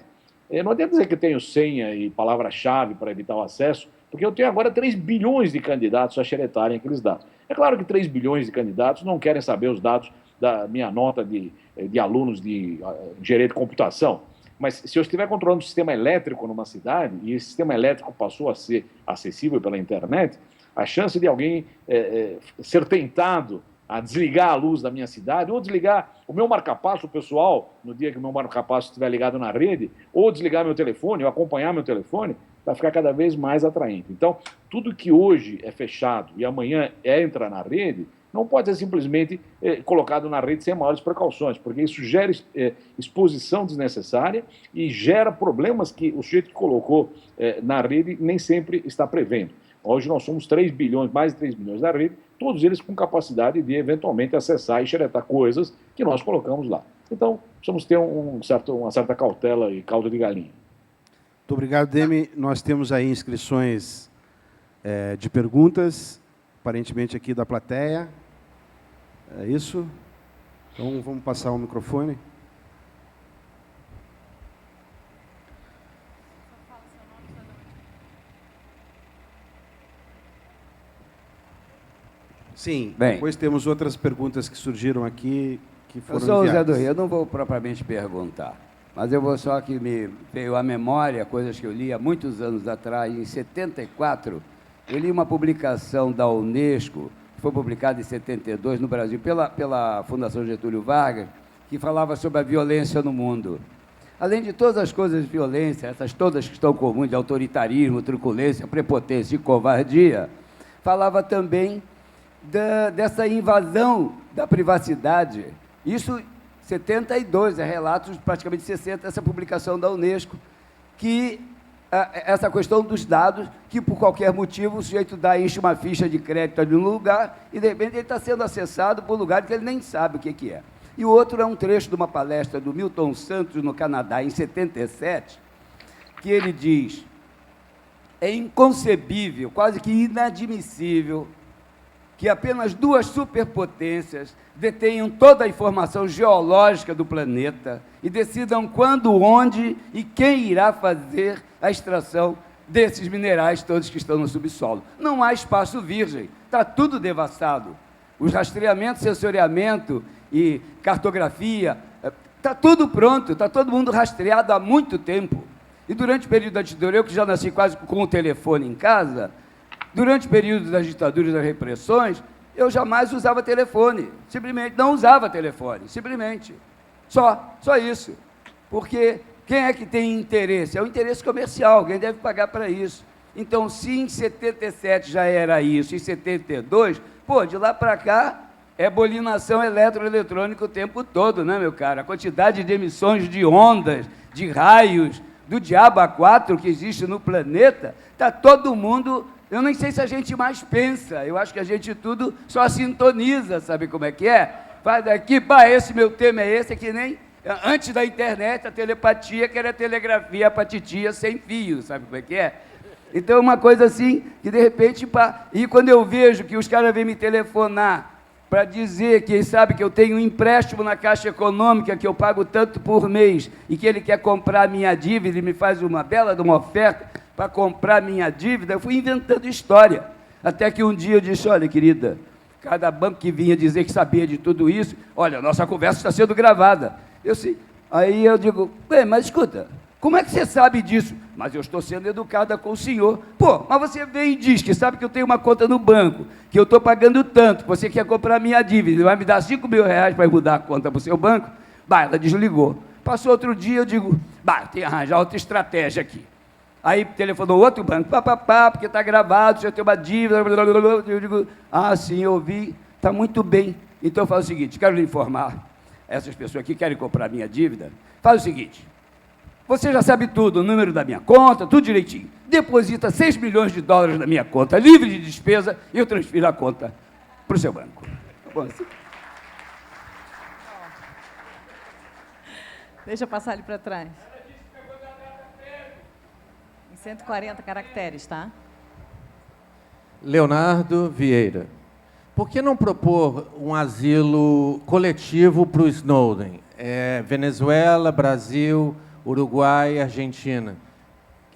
não adianta dizer que eu tenho senha e palavra-chave para evitar o acesso, porque eu tenho agora 3 bilhões de candidatos a xeretarem aqueles dados. É claro que 3 bilhões de candidatos não querem saber os dados da minha nota de alunos de engenharia de computação, mas se eu estiver controlando o sistema elétrico numa cidade e esse sistema elétrico passou a ser acessível pela internet, a chance de alguém ser tentado a desligar a luz da minha cidade, ou desligar o meu marca-passo pessoal, no dia que o meu marca-passo estiver ligado na rede, ou desligar meu telefone, ou acompanhar meu telefone, vai ficar cada vez mais atraente. Então, tudo que hoje é fechado e amanhã entra na rede, não pode ser simplesmente colocado na rede sem maiores precauções, porque isso gera exposição desnecessária e gera problemas que o sujeito que colocou na rede nem sempre está prevendo. Hoje nós somos 3 bilhões, mais de 3 bilhões na rede, todos eles com capacidade de eventualmente acessar e xeretar coisas que nós colocamos lá. Então, precisamos ter uma certa cautela e caldo de galinha. Muito obrigado, Demi. Nós temos aí inscrições de perguntas, aparentemente aqui da plateia. É isso? Então, vamos passar o microfone. Sim, bem, depois temos outras perguntas que surgiram aqui, que foram enviadas. Eu sou o Zé do Rio, eu não vou propriamente perguntar, mas eu vou só que me veio à memória coisas que eu li há muitos anos atrás, em 74, eu li uma publicação da Unesco, que foi publicada em 72 no Brasil, pela Fundação Getúlio Vargas, que falava sobre a violência no mundo. Além de todas as coisas de violência, essas todas que estão comuns, de autoritarismo, truculência, prepotência e covardia, falava também dessa invasão da privacidade. Isso, 72, relatos praticamente 60, essa publicação da Unesco, que essa questão dos dados, que por qualquer motivo o sujeito enche uma ficha de crédito ali no lugar e de repente ele está sendo acessado por lugares que ele nem sabe o que é. E o outro é um trecho de uma palestra do Milton Santos, no Canadá, em 77, que ele diz: é inconcebível, quase que inadmissível, que apenas duas superpotências detenham toda a informação geológica do planeta e decidam quando, onde e quem irá fazer a extração desses minerais todos que estão no subsolo. Não há espaço virgem, está tudo devastado. Os rastreamentos, sensoriamento e cartografia, está tudo pronto, está todo mundo rastreado há muito tempo. E durante o período da ditadura, eu que já nasci quase com o telefone em casa, durante o período das ditaduras e das repressões, eu jamais usava telefone, simplesmente não usava telefone, simplesmente. Só isso. Porque quem é que tem interesse? É o interesse comercial, alguém deve pagar para isso. Então, se em 77 já era isso, em 72, de lá para cá, é bolinação eletroeletrônica o tempo todo, né, meu cara? A quantidade de emissões de ondas, de raios, do diabo A4 que existe no planeta, está todo mundo... Eu nem sei se a gente mais pensa, eu acho que a gente tudo só sintoniza, sabe como é que é? Faz daqui, esse meu tema é esse, é que nem antes da internet, a telepatia, que era a telegrafia, a patitia sem fio, sabe como é que é? Então é uma coisa assim, que de repente, e quando eu vejo que os caras vêm me telefonar para dizer que eles sabem que eu tenho um empréstimo na Caixa Econômica, que eu pago tanto por mês, e que ele quer comprar a minha dívida e me faz uma bela de uma oferta para comprar minha dívida, eu fui inventando história. Até que um dia eu disse: olha, querida, cada banco que vinha dizer que sabia de tudo isso, olha, nossa conversa está sendo gravada. Aí eu digo: mas escuta, como é que você sabe disso? Mas eu estou sendo educada com o senhor. Mas você vem e diz que sabe que eu tenho uma conta no banco, que eu estou pagando tanto, que você quer comprar a minha dívida, vai me dar R$5.000 para mudar a conta para o seu banco? Ela desligou. Passou outro dia, eu digo: tem que arranjar outra estratégia aqui. Aí telefonou outro banco, porque está gravado, você tem uma dívida, eu digo: sim, eu ouvi, está muito bem. Então eu falo o seguinte: quero lhe informar, essas pessoas que querem comprar a minha dívida, faz o seguinte: você já sabe tudo, o número da minha conta, tudo direitinho. Deposita $6 milhões na minha conta, livre de despesa, e eu transfiro a conta para o seu banco. Bom, assim. Deixa eu passar ali para trás. 140 caracteres, tá? Leonardo Vieira. Por que não propor um asilo coletivo para o Snowden? Venezuela, Brasil, Uruguai, Argentina.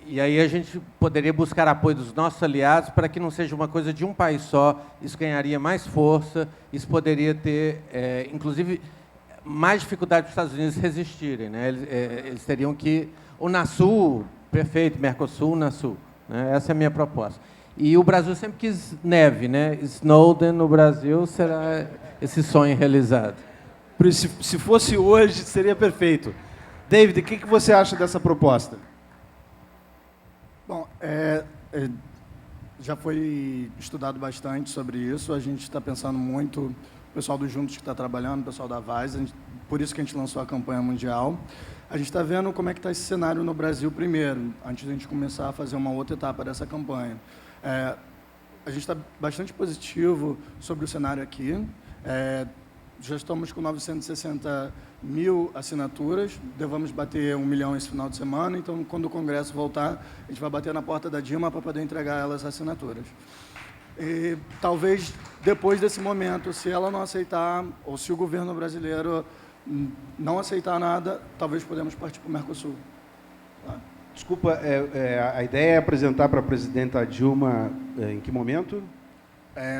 E aí a gente poderia buscar apoio dos nossos aliados para que não seja uma coisa de um país só. Isso ganharia mais força, isso poderia ter, inclusive, mais dificuldade para os Estados Unidos resistirem, né? Eles teriam que... O NASUL... Perfeito, Mercosul, NASUL. Né? Essa é a minha proposta. E o Brasil sempre quis neve, né? Snowden no Brasil será esse sonho realizado. Se fosse hoje, seria perfeito. David, o que você acha dessa proposta? Bom, já foi estudado bastante sobre isso. A gente está pensando muito, o pessoal do Juntos que está trabalhando, o pessoal da VAZ, por isso que a gente lançou a campanha mundial. A gente está vendo como é que está esse cenário no Brasil primeiro, antes de a gente começar a fazer uma outra etapa dessa campanha. A gente está bastante positivo sobre o cenário aqui. Já estamos com 960 mil assinaturas, devemos bater 1 milhão esse final de semana, então, quando o Congresso voltar, a gente vai bater na porta da Dilma para poder entregar elas as assinaturas. E talvez, depois desse momento, se ela não aceitar, ou se o governo brasileiro não aceitar nada, talvez podemos partir para o Mercosul. Tá? Desculpa, a ideia é apresentar para a presidenta Dilma em que momento?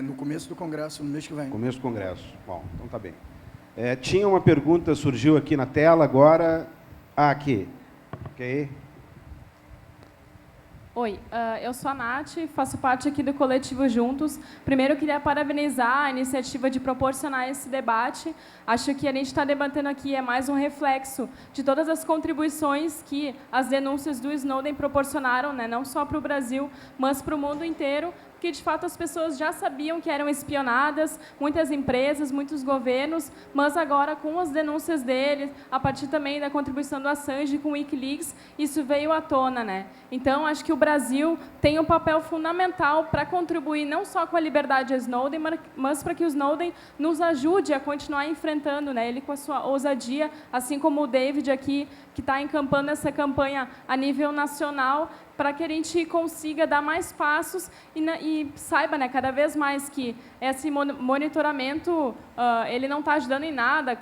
No começo do Congresso, no mês que vem. Começo do Congresso. Bom, então tá bem. Tinha uma pergunta, surgiu aqui na tela, agora... aqui. Ok. Oi, eu sou a Nath, faço parte aqui do Coletivo Juntos. Primeiro, eu queria parabenizar a iniciativa de proporcionar esse debate. Acho que a gente está debatendo aqui é mais um reflexo de todas as contribuições que as denúncias do Snowden proporcionaram, né, não só para o Brasil, mas para o mundo inteiro, porque, de fato, as pessoas já sabiam que eram espionadas, muitas empresas, muitos governos, mas agora, com as denúncias dele, a partir também da contribuição do Assange com o Wikileaks, isso veio à tona, né? Então, acho que o Brasil tem um papel fundamental para contribuir não só com a liberdade de Snowden, mas para que o Snowden nos ajude a continuar enfrentando, né, ele com a sua ousadia, assim como o David aqui, que está encampando essa campanha a nível nacional, para que a gente consiga dar mais passos e saiba, né, cada vez mais que esse monitoramento ele não está ajudando em nada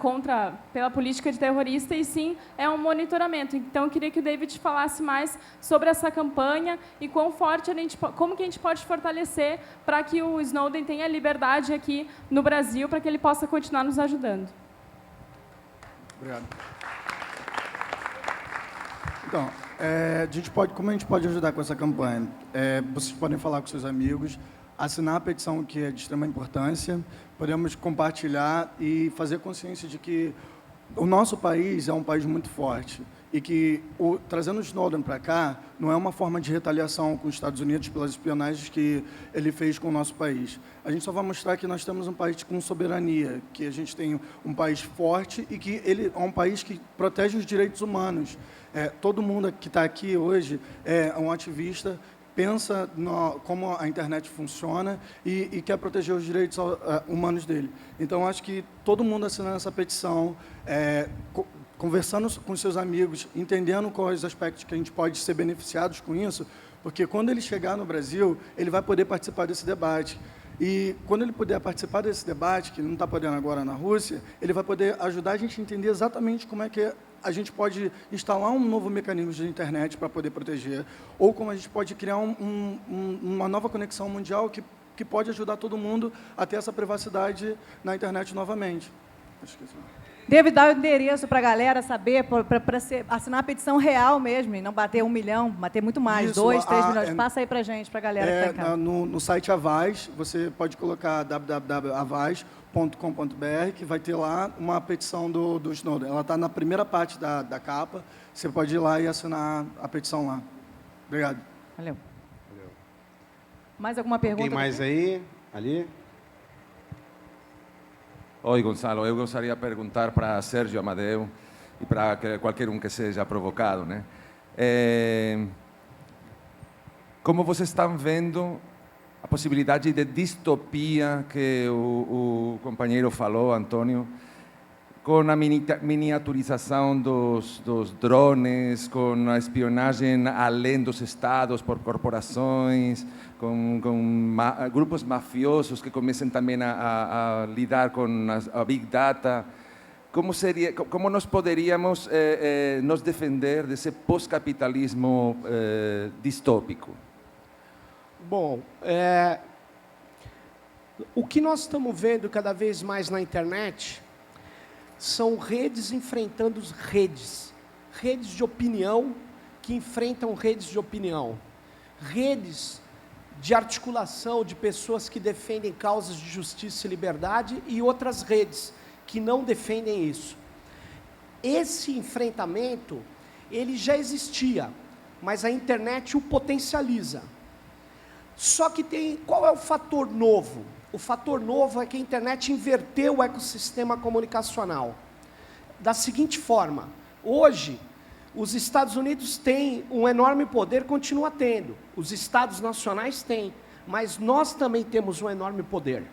pela política de terrorista, e sim é um monitoramento. Então, eu queria que o David falasse mais sobre essa campanha e quão forte como que a gente pode fortalecer para que o Snowden tenha liberdade aqui no Brasil, para que ele possa continuar nos ajudando. Obrigado. Então, como a gente pode ajudar com essa campanha? Vocês podem falar com seus amigos, assinar a petição, que é de extrema importância, podemos compartilhar e fazer consciência de que o nosso país é um país muito forte e que, trazendo o Snowden para cá, não é uma forma de retaliação com os Estados Unidos pelas espionagens que ele fez com o nosso país. A gente só vai mostrar que nós temos um país com soberania, que a gente tem um país forte e que ele é um país que protege os direitos humanos. Todo mundo que está aqui hoje é um ativista, pensa como a internet funciona e quer proteger os direitos humanos dele. Então, acho que todo mundo assinando essa petição, conversando com seus amigos, entendendo quais os aspectos que a gente pode ser beneficiados com isso, porque quando ele chegar no Brasil, ele vai poder participar desse debate. E quando ele puder participar desse debate, que ele não está podendo agora na Rússia, ele vai poder ajudar a gente a entender exatamente como é que a gente pode instalar um novo mecanismo de internet para poder proteger, ou como a gente pode criar uma nova conexão mundial que pode ajudar todo mundo a ter essa privacidade na internet novamente. Acho que Deve dar o endereço para a galera saber, para assinar a petição real mesmo, e não bater 1 milhão, bater muito mais, Isso, 2, 3 milhões. Passa aí para a gente, para a galera que está em casa. No site Avaz, você pode colocar www.avaz.com.br, que vai ter lá uma petição do Snowden. Ela está na primeira parte da capa, você pode ir lá e assinar a petição lá. Obrigado. Valeu. Mais alguma pergunta? Tem mais aí? Ali? Oi, Gonçalo. Eu gostaria de perguntar para Sérgio Amadeu e para qualquer um que seja provocado, né? Como vocês estão vendo a possibilidade de distopia que o companheiro falou, Antônio, com a miniaturização dos drones, com a espionagem além dos estados por corporações, com grupos mafiosos que começam também a lidar com a Big Data. Como nós poderíamos nos defender desse pós-capitalismo distópico? Bom, o que nós estamos vendo cada vez mais na internet são redes enfrentando redes. Redes de opinião que enfrentam redes de opinião. Redes de articulação de pessoas que defendem causas de justiça e liberdade e outras redes que não defendem isso. Esse enfrentamento, ele já existia, mas a internet o potencializa. Só que qual é o fator novo? O fator novo é que a internet inverteu o ecossistema comunicacional. Da seguinte forma, hoje, os Estados Unidos têm um enorme poder, continua tendo. Os Estados nacionais têm, mas nós também temos um enorme poder.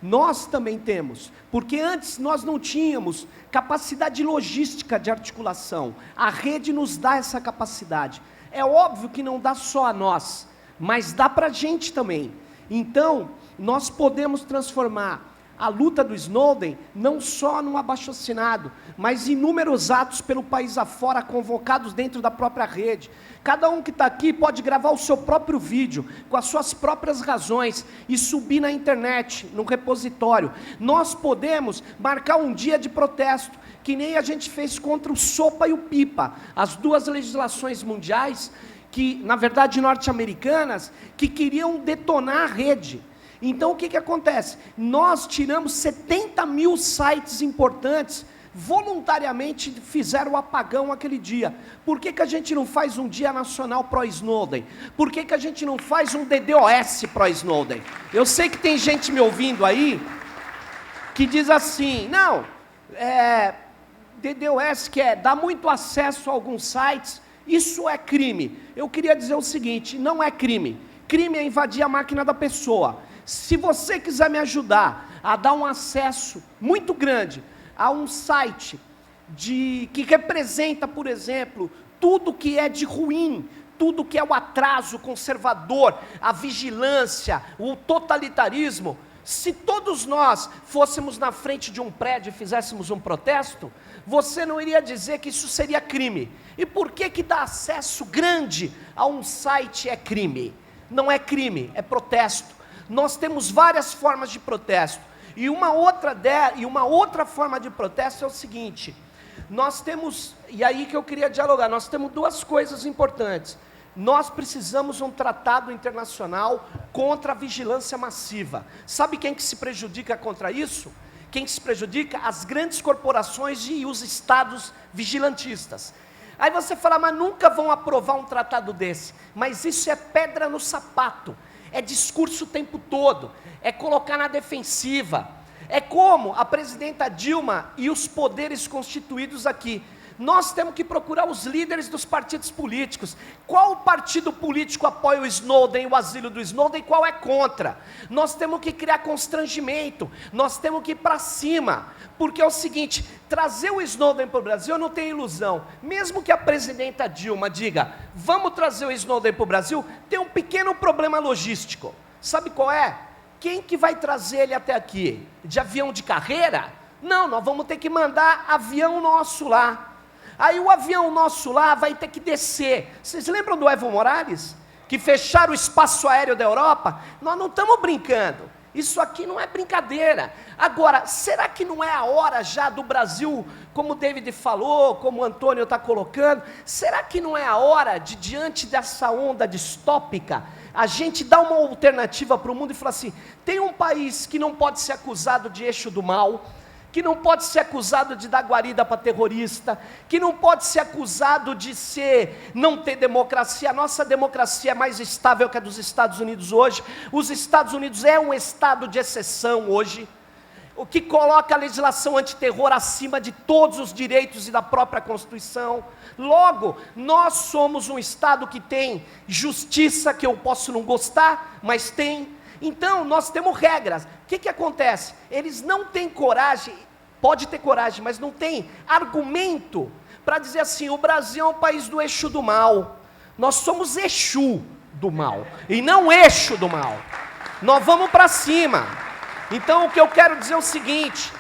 Nós também temos, porque antes nós não tínhamos capacidade logística de articulação. A rede nos dá essa capacidade. É óbvio que não dá só a nós, mas dá para a gente também. Então, nós podemos transformar a luta do Snowden não só num abaixo-assinado, mas inúmeros atos pelo país afora convocados dentro da própria rede. Cada um que está aqui pode gravar o seu próprio vídeo, com as suas próprias razões, e subir na internet, no repositório. Nós podemos marcar um dia de protesto, que nem a gente fez contra o SOPA e o PIPA, as duas legislações mundiais, que, na verdade, norte-americanas, que queriam detonar a rede. Então, o que acontece? Nós tiramos 70 mil sites importantes, voluntariamente fizeram o apagão aquele dia. Por que a gente não faz um dia nacional pró-Snowden? Por que a gente não faz um DDoS pró-Snowden? Eu sei que tem gente me ouvindo aí que diz assim, não, DDoS que dá muito acesso a alguns sites, isso é crime. Eu queria dizer o seguinte, não é crime. Crime é invadir a máquina da pessoa. Se você quiser me ajudar a dar um acesso muito grande a um site que representa, por exemplo, tudo que é de ruim, tudo que é o atraso conservador, a vigilância, o totalitarismo, se todos nós fôssemos na frente de um prédio e fizéssemos um protesto, você não iria dizer que isso seria crime. E por que dar acesso grande a um site é crime? Não é crime, é protesto. Nós temos várias formas de protesto. E uma outra forma de protesto é o seguinte, nós temos, e aí que eu queria dialogar, nós temos duas coisas importantes. Nós precisamos de um tratado internacional contra a vigilância massiva. Sabe quem que se prejudica contra isso? Quem se prejudica? As grandes corporações e os estados vigilantistas. Aí você fala, mas nunca vão aprovar um tratado desse. Mas isso é pedra no sapato. É discurso o tempo todo, é colocar na defensiva. É como a presidenta Dilma e os poderes constituídos aqui. Nós temos que procurar os líderes dos partidos políticos. Qual partido político apoia o Snowden, o asilo do Snowden, e qual é contra? Nós temos que criar constrangimento, nós temos que ir para cima. Porque é o seguinte, trazer o Snowden para o Brasil, eu não tenho ilusão. Mesmo que a presidenta Dilma diga, vamos trazer o Snowden para o Brasil, tem um pequeno problema logístico. Sabe qual é? Quem que vai trazer ele até aqui? De avião de carreira? Não, nós vamos ter que mandar avião nosso lá. Aí o avião nosso lá vai ter que descer. Vocês lembram do Evo Morales? Que fecharam o espaço aéreo da Europa? Nós não estamos brincando. Isso aqui não é brincadeira. Agora, será que não é a hora já do Brasil, como o David falou, como o Antônio está colocando, será que não é a hora de, diante dessa onda distópica, a gente dar uma alternativa para o mundo e falar assim, tem um país que não pode ser acusado de eixo do mal, que não pode ser acusado de dar guarida para terrorista, que não pode ser acusado de não ter democracia. A nossa democracia é mais estável que a dos Estados Unidos hoje. Os Estados Unidos é um estado de exceção hoje, o que coloca a legislação antiterror acima de todos os direitos e da própria Constituição. Logo, nós somos um estado que tem justiça, que eu posso não gostar, mas tem. Então, nós temos regras. O que acontece? Eles não têm coragem, pode ter coragem, mas não tem argumento para dizer assim, o Brasil é um país do eixo do mal. Nós somos Exu do mal, e não eixo do mal. Nós vamos para cima. Então, o que eu quero dizer é o seguinte,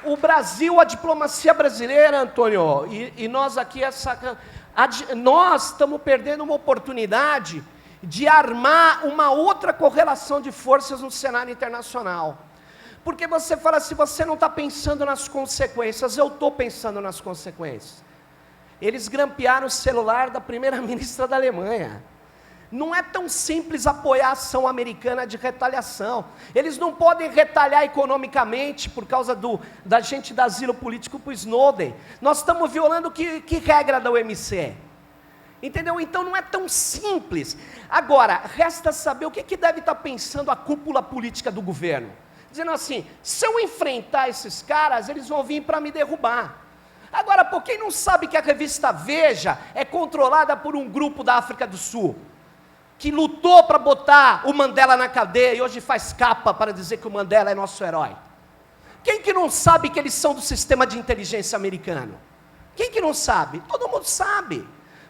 o Brasil, a diplomacia brasileira, Antônio, e nós aqui, nós estamos perdendo uma oportunidade de armar uma outra correlação de forças no cenário internacional. Porque você fala assim, você não está pensando nas consequências, eu estou pensando nas consequências. Eles grampearam o celular da primeira-ministra da Alemanha. Não é tão simples apoiar a ação americana de retaliação. Eles não podem retalhar economicamente por causa da gente dar asilo político para o Snowden. Nós estamos violando que regra da OMC? Entendeu? Então não é tão simples. Agora, resta saber o que deve estar pensando a cúpula política do governo. Dizendo assim, se eu enfrentar esses caras, eles vão vir para me derrubar. Agora, por quem não sabe que a revista Veja é controlada por um grupo da África do Sul, que lutou para botar o Mandela na cadeia e hoje faz capa para dizer que o Mandela é nosso herói? Quem que não sabe que eles são do sistema de inteligência americano? Quem que não sabe? Todo mundo sabe.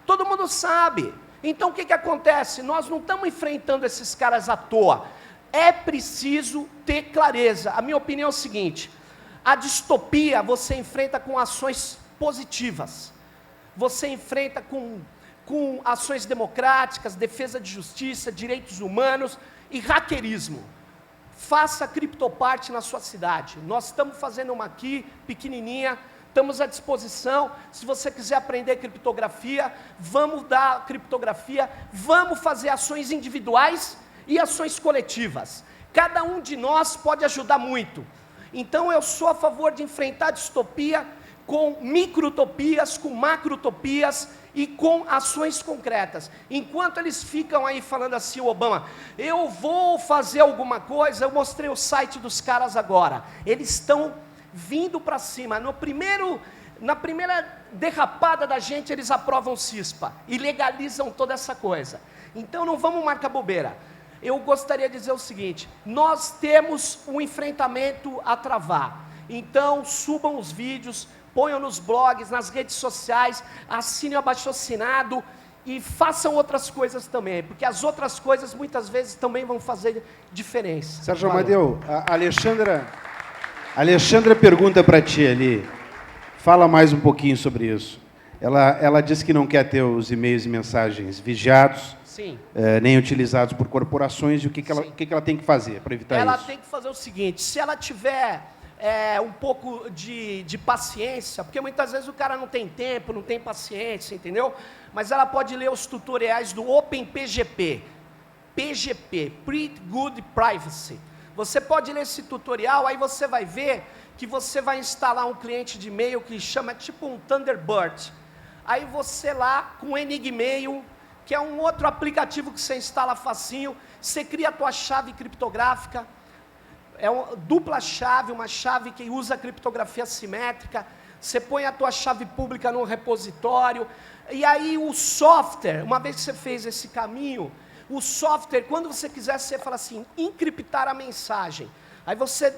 Todo mundo sabe. Então o que acontece? Nós não estamos enfrentando esses caras à toa. É preciso ter clareza. A minha opinião é o seguinte, a distopia você enfrenta com ações positivas. Você enfrenta com ações democráticas, defesa de justiça, direitos humanos e hackerismo. Faça criptoparte na sua cidade. Nós estamos fazendo uma aqui, pequenininha, estamos à disposição. Se você quiser aprender criptografia, vamos dar criptografia, vamos fazer ações individuais e ações coletivas. Cada um de nós pode ajudar muito. Então, eu sou a favor de enfrentar a distopia com micro-utopias, com macro-utopias e com ações concretas. Enquanto eles ficam aí falando assim, o Obama, eu vou fazer alguma coisa, eu mostrei o site dos caras agora. Eles estão vindo para cima. Na primeira derrapada da gente, eles aprovam o CISPA e legalizam toda essa coisa. Então, não vamos marcar bobeira. Eu gostaria de dizer o seguinte, nós temos um enfrentamento a travar. Então, subam os vídeos, ponham nos blogs, nas redes sociais, assinem o abaixo-assinado e façam outras coisas também, porque as outras coisas muitas vezes também vão fazer diferença. Sérgio Amadeu, a Alexandra pergunta para ti ali, fala mais um pouquinho sobre isso. Ela disse que não quer ter os e-mails e mensagens vigiados, nem utilizados por corporações, e o que ela tem que fazer para evitar isso? Ela tem que fazer o seguinte, se ela tiver um pouco de paciência, porque muitas vezes o cara não tem tempo, não tem paciência, entendeu? Mas ela pode ler os tutoriais do OpenPGP, PGP, Pretty Good Privacy. Você pode ler esse tutorial, aí você vai ver que você vai instalar um cliente de e-mail que chama tipo um Thunderbird. Aí você lá, com o Enigmail, que é um outro aplicativo que você instala facinho, você cria a tua chave criptográfica, é uma dupla chave, uma chave que usa criptografia simétrica, você põe a tua chave pública no repositório, e aí o software, uma vez que você fez esse caminho, o software, quando você quiser, você fala assim, encriptar a mensagem. Aí você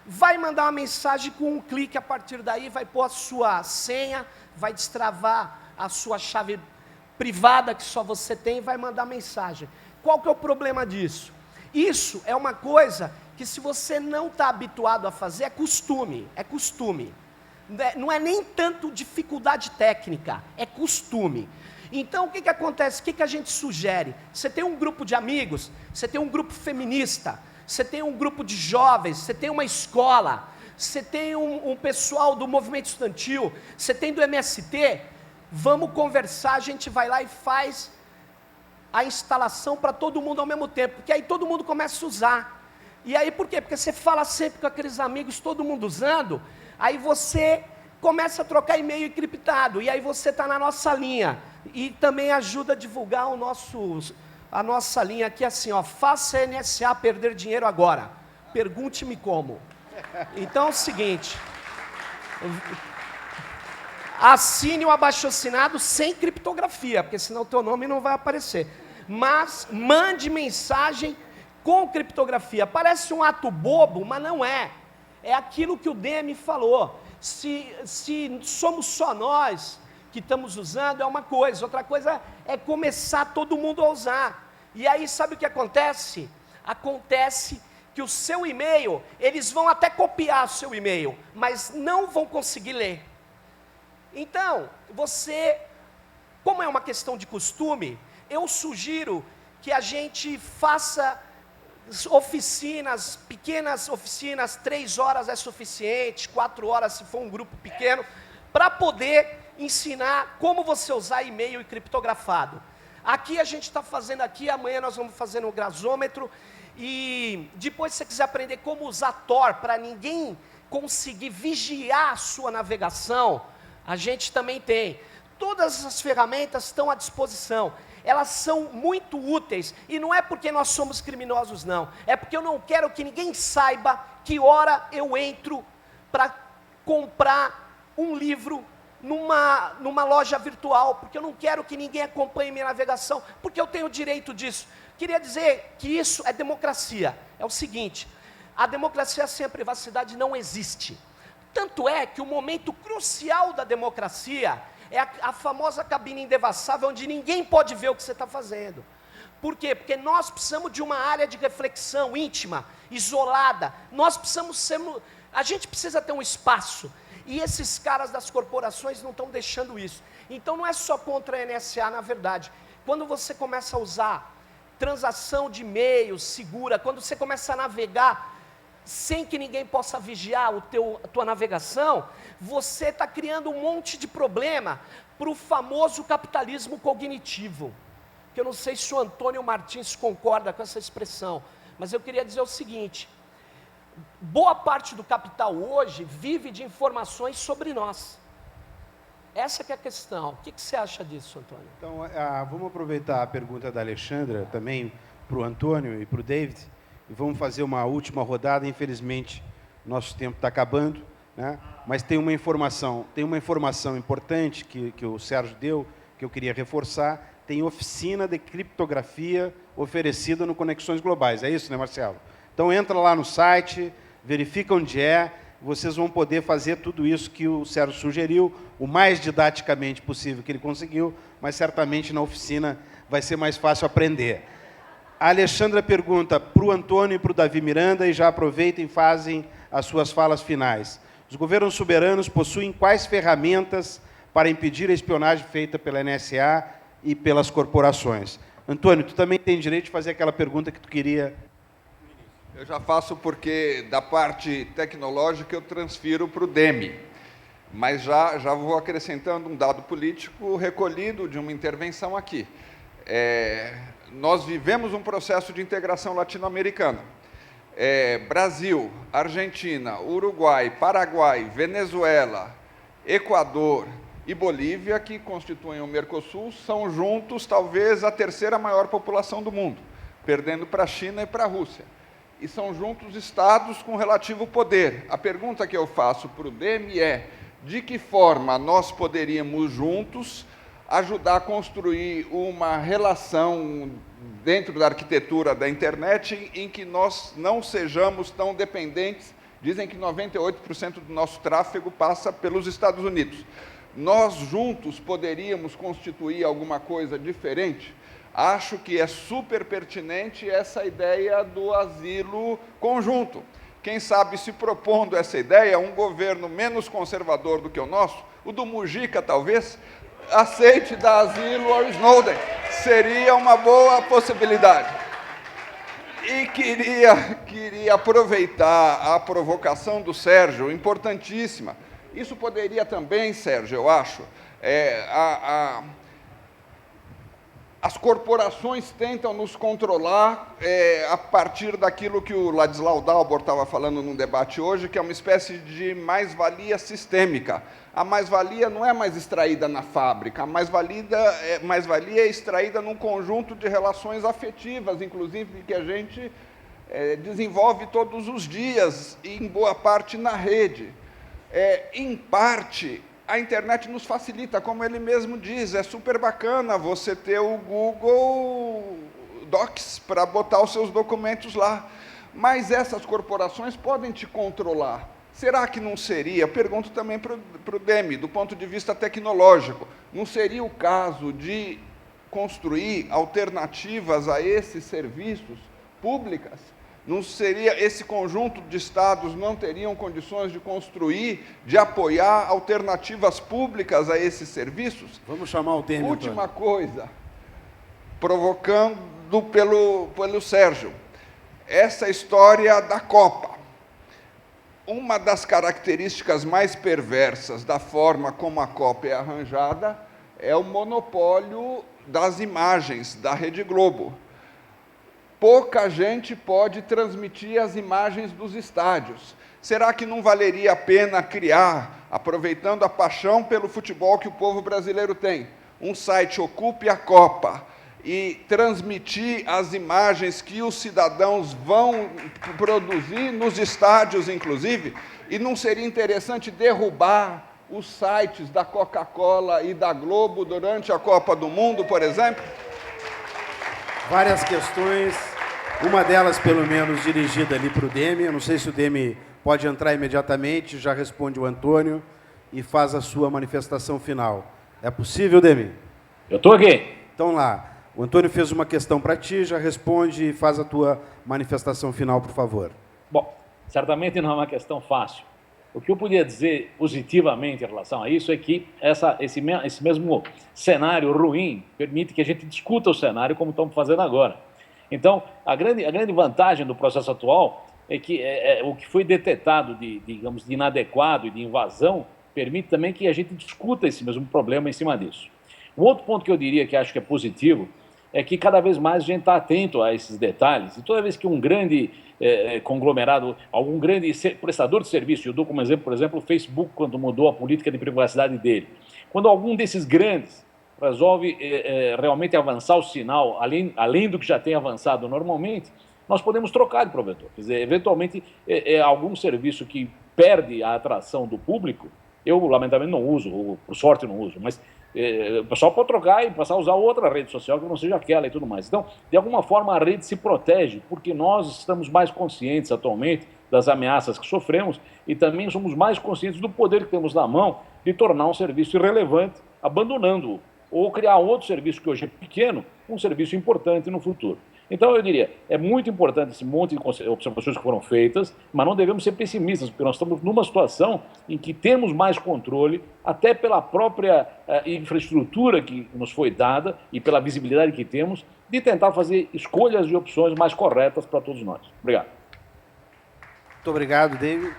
vai mandar uma mensagem com um clique, a partir daí vai pôr a sua senha, vai destravar a sua chave privada que só você tem e vai mandar mensagem. Qual que é o problema disso? Isso é uma coisa que se você não está habituado a fazer, é costume. Não é nem tanto dificuldade técnica, é costume. Então, o que acontece? O que a gente sugere? Você tem um grupo de amigos, você tem um grupo feminista, você tem um grupo de jovens, você tem uma escola, você tem um pessoal do movimento estudantil, você tem do MST, vamos conversar, a gente vai lá e faz a instalação para todo mundo ao mesmo tempo, porque aí todo mundo começa a usar. E aí por quê? Porque você fala sempre com aqueles amigos, todo mundo usando, aí você começa a trocar e-mail encriptado, e aí você está na nossa linha, e também ajuda a divulgar a nossa linha aqui assim, ó, faça a NSA perder dinheiro agora, pergunte-me como. Então é o seguinte, assine o abaixo-assinado sem criptografia, porque senão o teu nome não vai aparecer, mas mande mensagem com criptografia. Parece um ato bobo, mas não é. É aquilo que o Demi falou. Se somos só nós que estamos usando, é uma coisa. Outra coisa é começar todo mundo a usar. E aí, sabe o que acontece? Acontece que o seu e-mail, eles vão até copiar o seu e-mail, mas não vão conseguir ler. Então, como é uma questão de costume, eu sugiro que a gente faça oficinas, pequenas oficinas, 3 horas é suficiente, 4 horas se for um grupo pequeno, para poder ensinar como você usar e-mail e criptografado. Aqui a gente está fazendo aqui, amanhã nós vamos fazer no Grasômetro, e depois se você quiser aprender como usar Tor, para ninguém conseguir vigiar a sua navegação, a gente também tem. Todas essas ferramentas estão à disposição. Elas são muito úteis, e não é porque nós somos criminosos não, é porque eu não quero que ninguém saiba que hora eu entro para comprar um livro numa loja virtual, porque eu não quero que ninguém acompanhe minha navegação, porque eu tenho o direito disso. Queria dizer que isso é democracia. É o seguinte, a democracia sem a privacidade não existe. Tanto é que o momento crucial da democracia é a famosa cabine indevassável, onde ninguém pode ver o que você está fazendo. Por quê? Porque nós precisamos de uma área de reflexão íntima, isolada. A gente precisa ter um espaço. E esses caras das corporações não estão deixando isso. Então não é só contra a NSA, na verdade. Quando você começa a usar transação de e-mails segura, quando você começa a navegar sem que ninguém possa vigiar a tua navegação, você está criando um monte de problema para o famoso capitalismo cognitivo. Que eu não sei se o Antônio Martins concorda com essa expressão, mas eu queria dizer o seguinte, boa parte do capital hoje vive de informações sobre nós. Essa que é a questão. O que você acha disso, Antônio? Então, vamos aproveitar a pergunta da Alexandra também para o Antônio e para o David, e vamos fazer uma última rodada. Infelizmente, nosso tempo está acabando, né? Mas tem uma informação importante que o Sérgio deu, que eu queria reforçar. Tem oficina de criptografia oferecida no Conexões Globais. É isso, né, Marcelo? Então, entra lá no site, verifica onde é, vocês vão poder fazer tudo isso que o Sérgio sugeriu, o mais didaticamente possível que ele conseguiu, mas certamente na oficina vai ser mais fácil aprender. A Alexandra pergunta para o Antônio e para o Davi Miranda, e já aproveitem e fazem as suas falas finais. Os governos soberanos possuem quais ferramentas para impedir a espionagem feita pela NSA e pelas corporações? Antônio, tu também tem direito de fazer aquela pergunta que tu queria. Eu já faço porque, da parte tecnológica, eu transfiro para o DEME. Mas já vou acrescentando um dado político recolhido de uma intervenção aqui. Nós vivemos um processo de integração latino-americana. Brasil, Argentina, Uruguai, Paraguai, Venezuela, Equador e Bolívia, que constituem o Mercosul, são juntos talvez a terceira maior população do mundo, perdendo para a China e para a Rússia. E são juntos estados com relativo poder. A pergunta que eu faço para o DEME é: de que forma nós poderíamos juntos ajudar a construir uma relação dentro da arquitetura da internet em que nós não sejamos tão dependentes? Dizem que 98% do nosso tráfego passa pelos Estados Unidos. Nós juntos poderíamos constituir alguma coisa diferente? Acho que é super pertinente essa ideia do asilo conjunto. Quem sabe, se propondo essa ideia, um governo menos conservador do que o nosso, o do Mujica talvez, aceite dar asilo ao Snowden. Seria uma boa possibilidade. E queria aproveitar a provocação do Sérgio, importantíssima. Isso poderia também, Sérgio, eu acho, as corporações tentam nos controlar a partir daquilo que o Ladislau Dalbor estava falando num debate hoje, que é uma espécie de mais-valia sistêmica. A mais-valia não é mais extraída na fábrica, a mais-valia é extraída num conjunto de relações afetivas, inclusive, que a gente desenvolve todos os dias, e em boa parte na rede. Em parte, a internet nos facilita, como ele mesmo diz, é super bacana você ter o Google Docs para botar os seus documentos lá. Mas essas corporações podem te controlar. Será que não seria, pergunto também para o DEME, do ponto de vista tecnológico, não seria o caso de construir alternativas a esses serviços públicas? Não seria, esse conjunto de estados não teriam condições de construir, de apoiar alternativas públicas a esses serviços? Vamos chamar o DEME. Última coisa, provocando pelo Sérgio, essa história da Copa. Uma das características mais perversas da forma como a Copa é arranjada é o monopólio das imagens da Rede Globo. Pouca gente pode transmitir as imagens dos estádios. Será que não valeria a pena criar, aproveitando a paixão pelo futebol que o povo brasileiro tem, um site Ocupe a Copa e transmitir as imagens que os cidadãos vão produzir nos estádios, inclusive? E não seria interessante derrubar os sites da Coca-Cola e da Globo durante a Copa do Mundo, por exemplo? Várias questões, uma delas, pelo menos, dirigida ali para o DEME. Eu não sei se o DEME pode entrar imediatamente, já responde o Antônio e faz a sua manifestação final. É possível, DEME? Eu estou aqui. Então, lá. O Antônio fez uma questão para ti, já responde e faz a tua manifestação final, por favor. Bom, certamente não é uma questão fácil. O que eu podia dizer positivamente em relação a isso é que esse mesmo cenário ruim permite que a gente discuta o cenário como estamos fazendo agora. Então, a grande vantagem do processo atual é que o que foi detectado de inadequado e de invasão permite também que a gente discuta esse mesmo problema em cima disso. Um outro ponto que eu diria que acho que é positivo é que cada vez mais a gente está atento a esses detalhes, e toda vez que um grande conglomerado, algum grande prestador de serviço, eu dou como exemplo, por exemplo, o Facebook, quando mudou a política de privacidade dele, quando algum desses grandes resolve realmente avançar o sinal, além do que já tem avançado normalmente, nós podemos trocar de provedor. Quer dizer, eventualmente, algum serviço que perde a atração do público, eu, lamentavelmente, não uso, ou por sorte não uso, mas o pessoal pode trocar e passar a usar outra rede social que não seja aquela e tudo mais. Então, de alguma forma, a rede se protege, porque nós estamos mais conscientes atualmente das ameaças que sofremos e também somos mais conscientes do poder que temos na mão de tornar um serviço irrelevante, abandonando-o, ou criar outro serviço que hoje é pequeno, um serviço importante no futuro. Então, eu diria, é muito importante esse monte de observações que foram feitas, mas não devemos ser pessimistas, porque nós estamos numa situação em que temos mais controle, até pela própria infraestrutura que nos foi dada e pela visibilidade que temos, de tentar fazer escolhas e opções mais corretas para todos nós. Obrigado. Muito obrigado, David.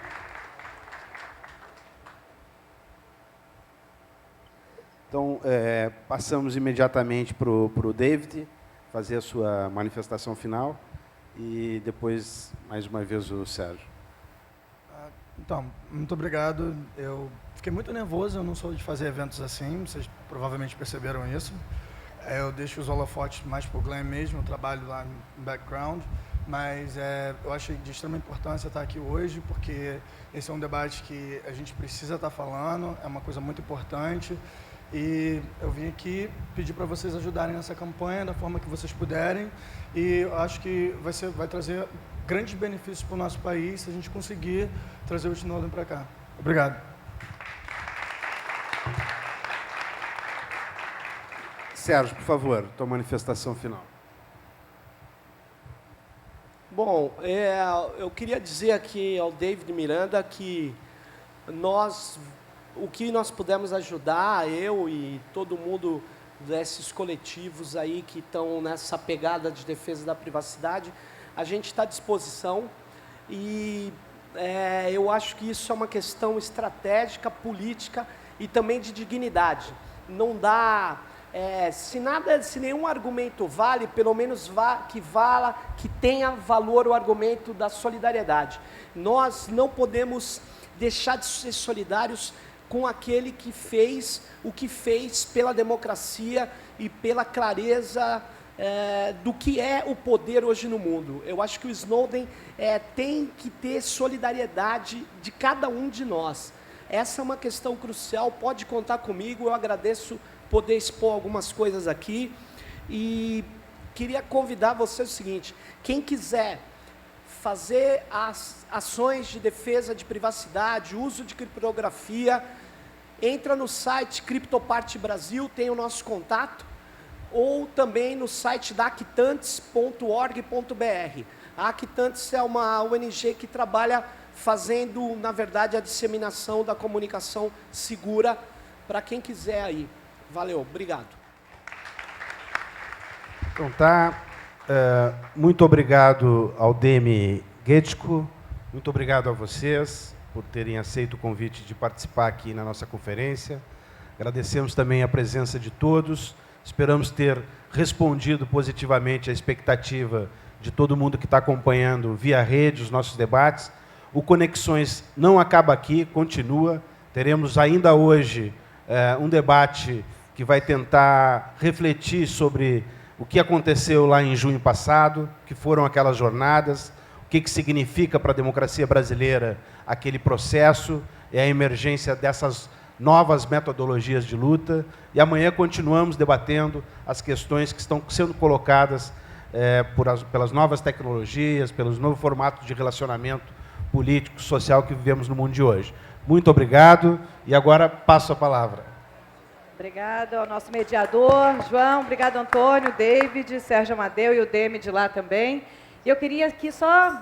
Então, passamos imediatamente para o David fazer a sua manifestação final e depois, mais uma vez, o Sérgio. Então, muito obrigado. Eu fiquei muito nervoso, eu não sou de fazer eventos assim, vocês provavelmente perceberam isso. Eu deixo os holofotes mais para o Glenn mesmo, eu trabalho lá no background, mas eu achei de extrema importância estar aqui hoje, porque esse é um debate que a gente precisa estar falando, é uma coisa muito importante. E eu vim aqui pedir para vocês ajudarem nessa campanha da forma que vocês puderem. E eu acho que vai trazer grandes benefícios para o nosso país se a gente conseguir trazer o Snowden para cá. Obrigado. Sérgio, por favor, tua manifestação final. Bom, eu queria dizer aqui ao David Miranda que o que nós pudemos ajudar, eu e todo mundo desses coletivos aí que estão nessa pegada de defesa da privacidade, a gente está à disposição e eu acho que isso é uma questão estratégica, política e também de dignidade. Não dá, se nenhum argumento vale, pelo menos que tenha valor o argumento da solidariedade. Nós não podemos deixar de ser solidários com aquele que fez o que fez pela democracia e pela clareza do que é o poder hoje no mundo. Eu acho que o Snowden tem que ter solidariedade de cada um de nós. Essa é uma questão crucial, pode contar comigo, eu agradeço poder expor algumas coisas aqui e queria convidar você o seguinte, quem quiser fazer as ações de defesa de privacidade, uso de criptografia, entra no site CryptoPart Brasil, tem o nosso contato, ou também no site da actantes.org.br. A Actantes é uma ONG que trabalha fazendo, na verdade, a disseminação da comunicação segura para quem quiser aí. Valeu, obrigado. Então tá. Muito obrigado ao Demi Getchko, muito obrigado a vocês por terem aceito o convite de participar aqui na nossa conferência. Agradecemos também a presença de todos, esperamos ter respondido positivamente à expectativa de todo mundo que está acompanhando via rede os nossos debates. O Conexões não acaba aqui, continua. Teremos ainda hoje um debate que vai tentar refletir sobre o que aconteceu lá em junho passado, que foram aquelas jornadas, o que significa para a democracia brasileira aquele processo e a emergência dessas novas metodologias de luta. E amanhã continuamos debatendo as questões que estão sendo colocadas pelas novas tecnologias, pelos novos formatos de relacionamento político, social que vivemos no mundo de hoje. Muito obrigado e agora passo a palavra. Obrigada ao nosso mediador, João, obrigado Antônio, David, Sérgio Amadeu e o Demi de lá também. E eu queria aqui só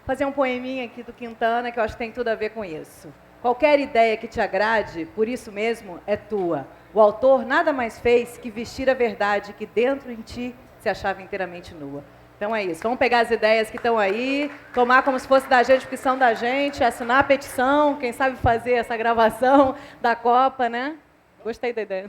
fazer um poeminha aqui do Quintana, que eu acho que tem tudo a ver com isso. Qualquer ideia que te agrade, por isso mesmo, é tua. O autor nada mais fez que vestir a verdade que dentro em ti se achava inteiramente nua. Então é isso, vamos pegar as ideias que estão aí, tomar como se fosse da gente, porque são da gente, assinar a petição, quem sabe fazer essa gravação da Copa, né? Gostei da ideia.